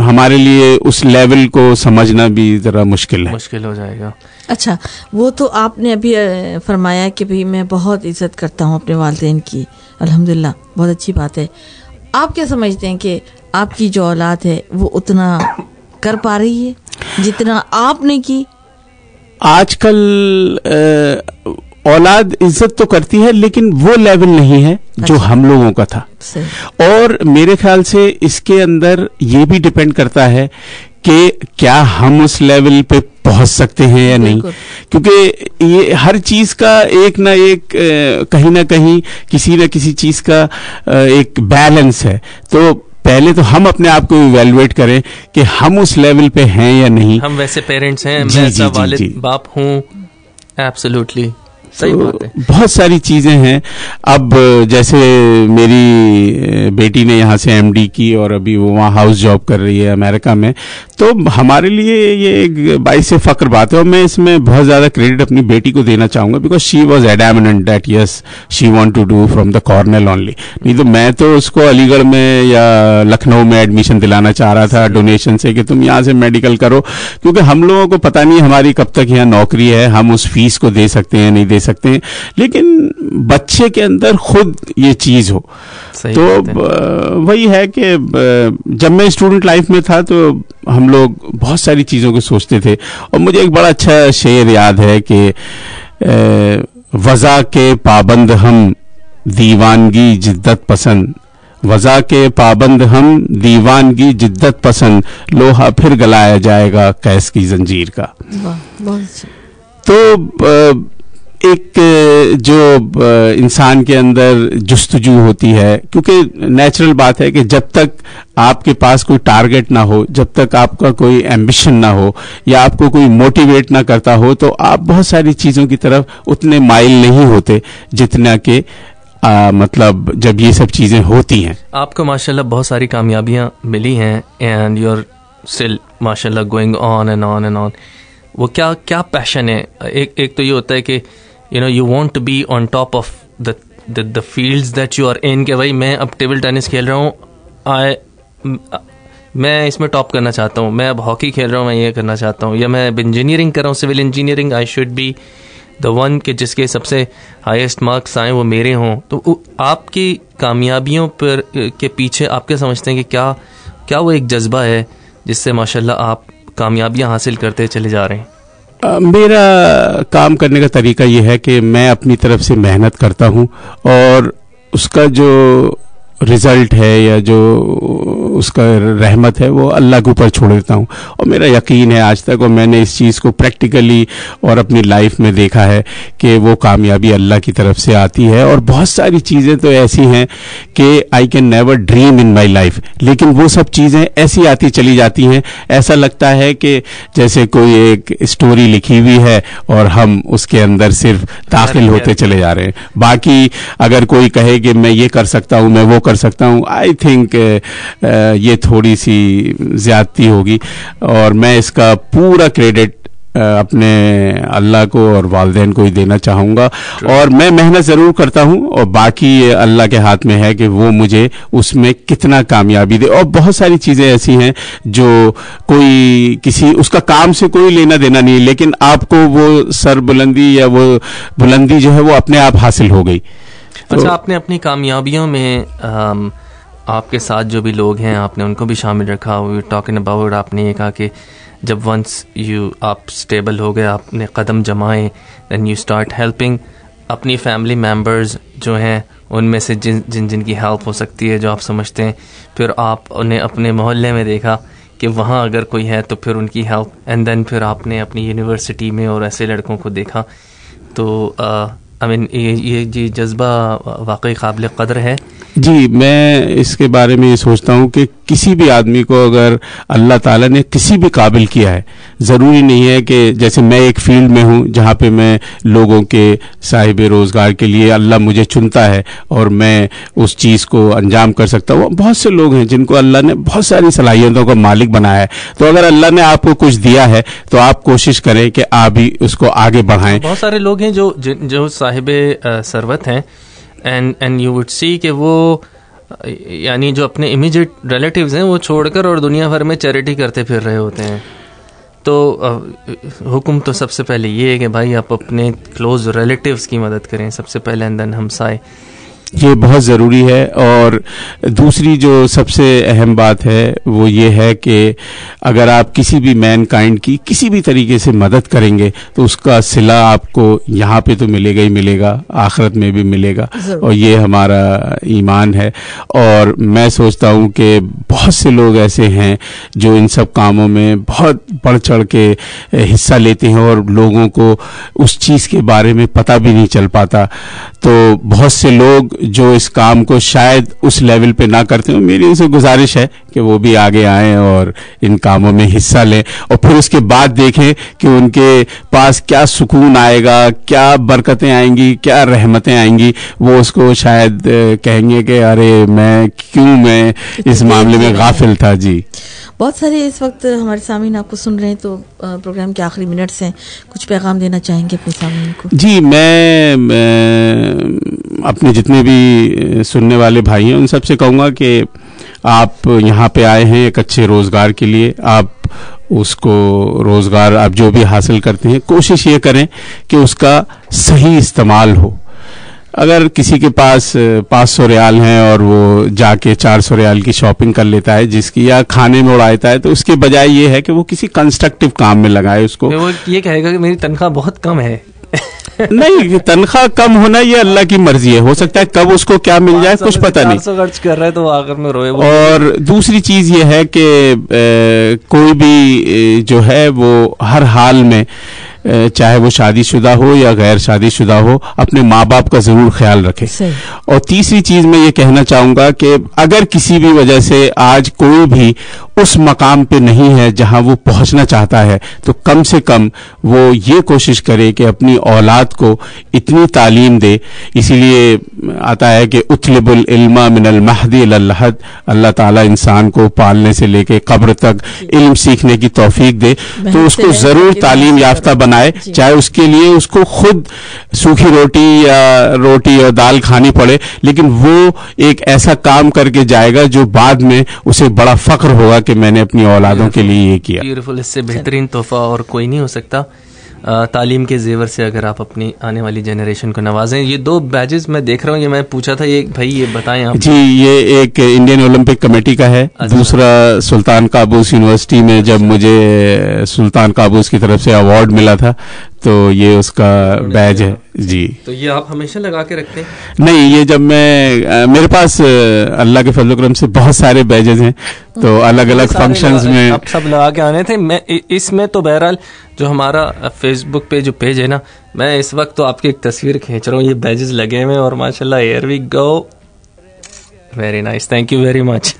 हमारे लिए उस लेवल को समझना भी ज़रा मुश्किल हो जाएगा। अच्छा, वो तो आपने अभी फरमाया कि भाई मैं बहुत इज्जत करता हूँ अपने वालिदैन की, अल्हम्दुलिल्लाह, बहुत अच्छी बात है। आप क्या समझते हैं कि आपकी जो औलाद है वो उतना कर पा रही है जितना आपने की? आजकल औलाद इज्जत तो करती है, लेकिन वो लेवल नहीं है जो हम लोगों का था। और मेरे ख्याल से इसके अंदर ये भी डिपेंड करता है कि क्या हम उस लेवल पे पहुंच सकते हैं या नहीं, क्योंकि ये हर चीज का एक ना एक कहीं ना कहीं किसी न किसी चीज का एक बैलेंस है। तो पहले तो हम अपने आप को इवैल्यूएट करें कि हम उस लेवल पे हैं या नहीं। हम वैसे पेरेंट्स हैं, मैं ऐसा वालिद बाप हूँ, एब्सोल्युटली सही बात है। बहुत सारी चीजें हैं। अब जैसे मेरी बेटी ने यहाँ से MD की और अभी वो वहाँ हाउस जॉब कर रही है अमेरिका में, तो हमारे लिए ये एक बाइस से फक्र बात है। और मैं इसमें बहुत ज़्यादा क्रेडिट अपनी बेटी को देना चाहूँगा, because she was adamant that yes she want to do from the Cornell only. नहीं तो मैं तो उसको अलीगढ़ में या लखनऊ में एडमिशन दिलाना चाह रहा था डोनेशन से कि तुम यहाँ से मेडिकल करो, क्योंकि हम लोगों को पता नहीं हमारी कब तक यहाँ नौकरी है, हम उस फीस को दे सकते हैं नहीं दे सकते हैं, लेकिन बच्चे के अंदर खुद ये चीज हो। तो वही है कि जब मैं स्टूडेंट लाइफ में था तो हम लोग बहुत सारी चीजों को सोचते थे। और मुझे एक बड़ा अच्छा शेर याद है कि वज़ा के पाबंद हम दीवानगी जिद्दत पसंद, वज़ा के पाबंद हम दीवानगी जिद्दत पसंद, लोहा फिर गलाया जाएगा कैस की जंजीर का। तो एक जो इंसान के अंदर जुस्तजू होती है, क्योंकि नेचुरल बात है कि जब तक आपके पास कोई टारगेट ना हो, जब तक आपका कोई एम्बिशन ना हो या आपको कोई मोटिवेट ना करता हो, तो आप बहुत सारी चीज़ों की तरफ उतने माइल नहीं होते जितना कि मतलब जब ये सब चीज़ें होती हैं। आपको माशाल्लाह बहुत सारी कामयाबियाँ मिली हैं एंड यू आर स्टिल माशाल्लाह going on and on and on. वो क्या पैशन है? एक तो ये होता है कि you want to be on top of the fields that you are in, कि भाई मैं अब टेबल टेनिस खेल रहा हूँ, मैं इसमें टॉप करना चाहता हूँ, मैं अब हॉकी खेल रहा हूँ, मैं ये करना चाहता हूँ, या मैं इंजीनियरिंग कर रहा हूँ, civil engineering, I should be the one के जिसके सबसे हाईएस्ट मार्क्स आए वो मेरे हों, तो आपकी कामयाबियों पर के पीछे आप क्या समझते हैं कि क्या वो एक जज्बा है जिससे माशाल्लाह आप कामयाबियां हासिल करते चले जा रहे हैं? मेरा काम करने का तरीका ये है कि मैं अपनी तरफ से मेहनत करता हूँ और उसका जो रिजल्ट है या जो उसका रहमत है वो अल्लाह के ऊपर छोड़ देता हूँ। और मेरा यकीन है आज तक, और मैंने इस चीज़ को प्रैक्टिकली और अपनी लाइफ में देखा है कि वो कामयाबी अल्लाह की तरफ से आती है। और बहुत सारी चीज़ें तो ऐसी हैं कि I can never dream in my life, लेकिन वो सब चीज़ें ऐसी आती चली जाती हैं, ऐसा लगता है कि जैसे कोई एक स्टोरी लिखी हुई है और हम उसके अंदर सिर्फ दाखिल होते चले जा रहे हैं। बाकी अगर कोई कहे कि मैं ये कर सकता हूँ, मैं वो कर सकता हूँ, आई थिंक ये थोड़ी सी ज्यादती होगी। और मैं इसका पूरा क्रेडिट अपने अल्लाह को और वालिदैन को ही देना चाहूँगा। और मैं मेहनत ज़रूर करता हूँ और बाकी अल्लाह के हाथ में है कि वो मुझे उसमें कितना कामयाबी दे। और बहुत सारी चीज़ें ऐसी हैं जो कोई किसी उसका काम से कोई लेना देना नहीं, लेकिन आपको वो सरबुलंदी या वो बुलंदी जो है वो अपने आप हासिल हो गई। अच्छा, आपने अपनी कामयाबियों में आपके साथ जो भी लोग हैं आपने उनको भी शामिल रखा। वी टॉकिंग अबाउट, आपने ये कहा कि जब वंस आप स्टेबल हो गए, आपने कदम जमाए, दैन यू स्टार्ट हेल्पिंग अपनी फैमिली मेम्बर्स जो हैं उनमें से जिनकी हेल्प हो सकती है, जो आप समझते हैं। फिर आप उन्हें अपने मोहल्ले में देखा कि वहाँ अगर कोई है तो फिर उनकी हेल्प, एंड देन फिर आपने अपनी यूनिवर्सिटी में और ऐसे लड़कों को देखा। तो आई मीन ये जज्बा वाकई काबिल कदर है। जी, मैं इसके बारे में ये सोचता हूँ कि किसी भी आदमी को अगर अल्लाह ताला ने किसी भी काबिल किया है, ज़रूरी नहीं है कि जैसे मैं एक फील्ड में हूँ जहाँ पे मैं लोगों के साहिब रोज़गार के लिए अल्लाह मुझे चुनता है और मैं उस चीज़ को अंजाम कर सकता हूँ। बहुत से लोग हैं जिनको अल्लाह ने बहुत सारी सलाहियतों का मालिक बनाया है। तो अगर अल्लाह ने आपको कुछ दिया है तो आप कोशिश करें कि आप भी उसको आगे बढ़ाएं। बहुत सारे लोग हैं जो साहिब सरवत हैं, एंड यू वुड सी कि वो यानी जो अपने इमीडिएट रिलेटिव्स हैं वो छोड़कर और दुनिया भर में चैरिटी करते फिर रहे होते हैं। तो हुक्म तो सबसे पहले ये है कि भाई आप अपने क्लोज रिलेटिव्स की मदद करें सबसे पहले, एंड देन हमसाए। ये बहुत ज़रूरी है। और दूसरी जो सबसे अहम बात है वो ये है कि अगर आप किसी भी मैन काइंड की किसी भी तरीके से मदद करेंगे तो उसका सिला आपको यहाँ पे तो मिलेगा ही मिलेगा, आखिरत में भी मिलेगा। और ये हमारा ईमान है। और मैं सोचता हूँ कि बहुत से लोग ऐसे हैं जो इन सब कामों में बहुत बढ़ चढ़ के हिस्सा लेते हैं और लोगों को उस चीज़ के बारे में पता भी नहीं चल पाता। तो बहुत से लोग जो इस काम को शायद उस लेवल पे ना करते हो, मेरी उनसे गुजारिश है कि वो भी आगे आएं और इन कामों में हिस्सा लें और फिर उसके बाद देखें कि उनके पास क्या सुकून आएगा, क्या बरकतें आएंगी, क्या रहमतें आएंगी। वो उसको शायद कहेंगे कि अरे मैं इस मामले में गाफिल था। जी, बहुत सारे इस वक्त हमारे सामीन आपको सुन रहे हैं, तो प्रोग्राम के आखिरी मिनट्स हैं, कुछ पैगाम देना चाहेंगे अपने सामीन को? जी, मैं अपने जितने भी सुनने वाले भाई हैं उन सबसे कहूँगा कि आप यहाँ पे आए हैं एक अच्छे रोज़गार के लिए। आप उसको रोज़गार आप जो भी हासिल करते हैं कोशिश ये करें कि उसका सही इस्तेमाल हो। अगर किसी के पास 500 रियाल हैं और वो जाके 400 रियाल की शॉपिंग कर लेता है जिसकी, या खाने में उड़ाता है, तो उसके बजाय ये है कि वो किसी कंस्ट्रक्टिव काम में लगाए उसको। वो ये कहेगा कि मेरी तनख्वाह बहुत कम है। नहीं, तनख्वाह कम होना ये अल्लाह की मर्जी है, हो सकता है कब उसको क्या मिल जाए कुछ पता नहीं। 400 खर्च कर रहा है तो आखिर में रोए। और दूसरी चीज ये है कि कोई भी जो है वो हर हाल में चाहे वो शादीशुदा हो या गैर शादीशुदा हो अपने माँ बाप का जरूर ख्याल रखे। और तीसरी चीज मैं ये कहना चाहूंगा कि अगर किसी भी वजह से आज कोई भी उस मकाम पे नहीं है जहां वो पहुंचना चाहता है तो कम से कम वो ये कोशिश करे कि अपनी औलाद को इतनी तालीम दे। इसीलिए आता है कि उतलिबुल इल्मा मिनल महदी इलल लहद, अल्लाह ताला इंसान को पालने से लेके कब्र तक इल्म सीखने की तौफीक दे। तो उसको जरूर तालीम याफ्ता बनाए, चाहे उसके लिए उसको खुद सूखी रोटी और दाल खानी पड़े, लेकिन वो एक ऐसा काम करके जाएगा जो बाद में उसे बड़ा फख्र होगा कि मैंने अपनी औलादों के लिए ये किया। ब्यूटीफुल, इससे बेहतरीन तोहफा और कोई नहीं हो सकता। तालीम के जेवर से अगर आप अपनी आने वाली जनरेशन को नवाजें। ये 2 बैजेस मैं देख रहा हूँ, ये मैं पूछा था, ये भाई ये बताएं आप। जी, ये एक इंडियन ओलंपिक कमेटी का है। दूसरा सुल्तान काबूस यूनिवर्सिटी में जब मुझे सुल्तान काबूस की तरफ से अवार्ड मिला था, तो ये उसका बैज है जी। तो ये आप हमेशा लगा के रखते हैं? नहीं, ये जब मैं मेरे पास अल्लाह के फजल करम से बहुत सारे बैजेस हैं, तो अलग अलग फंक्शंस में आप सब लगा के आने थे। मैं इसमें तो बहरहाल जो हमारा फेसबुक पे जो पेज है ना, मैं इस वक्त तो आपकी एक तस्वीर खींच रहा हूँ, ये बैजेस लगे हुए और माशाल्लाह, here we go, very nice, thank you very much.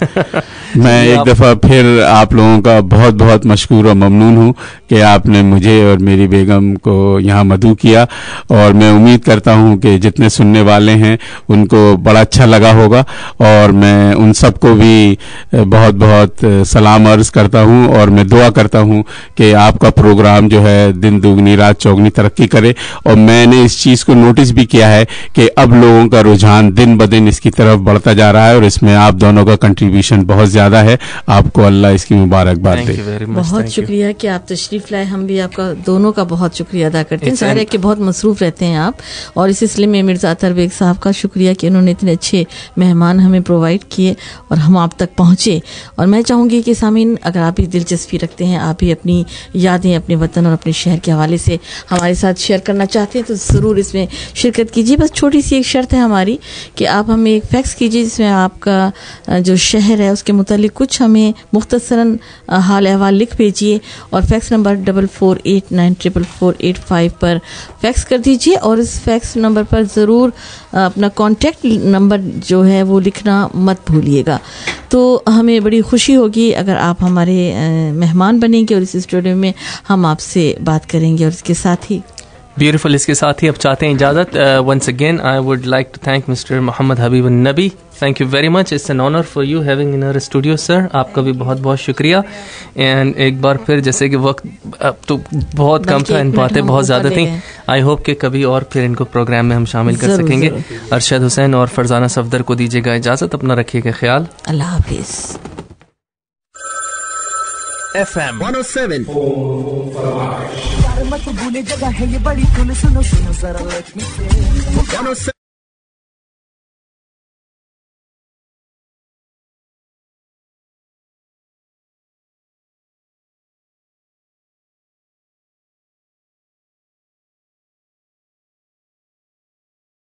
मैं एक दफ़ा फिर आप लोगों का बहुत बहुत मशकूर और ममनून हूँ कि आपने मुझे और मेरी बेगम को यहाँ मदऊ किया, और मैं उम्मीद करता हूँ कि जितने सुनने वाले हैं उनको बड़ा अच्छा लगा होगा, और मैं उन सबको भी बहुत बहुत सलाम अर्ज़ करता हूँ, और मैं दुआ करता हूँ कि आपका प्रोग्राम जो है दिन दुगनी रात चौगनी तरक्की करे। और मैंने इस चीज़ को नोटिस भी किया है कि अब लोगों का रुझान दिन ब दिन इसकी तरफ बढ़ता जा रहा है, और इसमें आप दोनों का कंट्रीब्यूशन बहुत ज़्यादा है। आपको अल्लाह इसकी मुबारकबाद दे। बहुत शुक्रिया कि आप तशरीफ लाए। हम भी आपका दोनों का बहुत शुक्रिया अदा करते हैं। सारे कि बहुत मसरूफ रहते हैं आप, और इस सिलसिले में मिर्ज़ा अतर बेग साहब का शुक्रिया कि उन्होंने इतने अच्छे मेहमान हमें प्रोवाइड किए और हम आप तक पहुँचे। और मैं चाहूँगी कि सामीन, अगर आप भी दिलचस्पी रखते हैं, आप भी अपनी यादें अपने वतन और अपने शहर के हवाले से हमारे साथ शेयर करना चाहते हैं, तो ज़रूर इसमें शिरकत कीजिए। बस छोटी सी एक शर्त है हमारी कि आप हमें एक फैक्स कीजिए जिसमें आपका जो शहर है उसके मुतालिक कुछ हमें मुख्तसरन हाल अहवाल लिख भेजिए, और फैक्स नंबर 4489444885 पर फैक्स कर दीजिए। और इस फैक्स नंबर पर ज़रूर अपना कॉन्टैक्ट नंबर जो है वो लिखना मत भूलिएगा। तो हमें बड़ी खुशी होगी अगर आप हमारे मेहमान बनेंगे और इस स्टूडियो में हम आपसे बात करेंगे। और इसके साथ ही ब्यूटीफुल, इसके साथ ही अब चाहते हैं इजाज़त। Once again I would like to thank mister Mohammad Habib Nabi. Thank you very much, it's an honour for you having in our studio sir. आपका भी बहुत बहुत शुक्रिया। एंड एक बार फिर, जैसे कि वक्त अब तो बहुत कम था, इन बातें बहुत ज़्यादा थी, आई होप कि कभी और फिर इनको प्रोग्राम में हम शामिल कर सकेंगे। अरशद हुसैन और फरजाना सफदर को दीजिएगा इजाज़त। अपना रखिएगा ख्याल। अल्लाह हाफिज़। FM 107 मत भूले जगह है ये बड़ी, सुनो सुनो जरा लेट मी से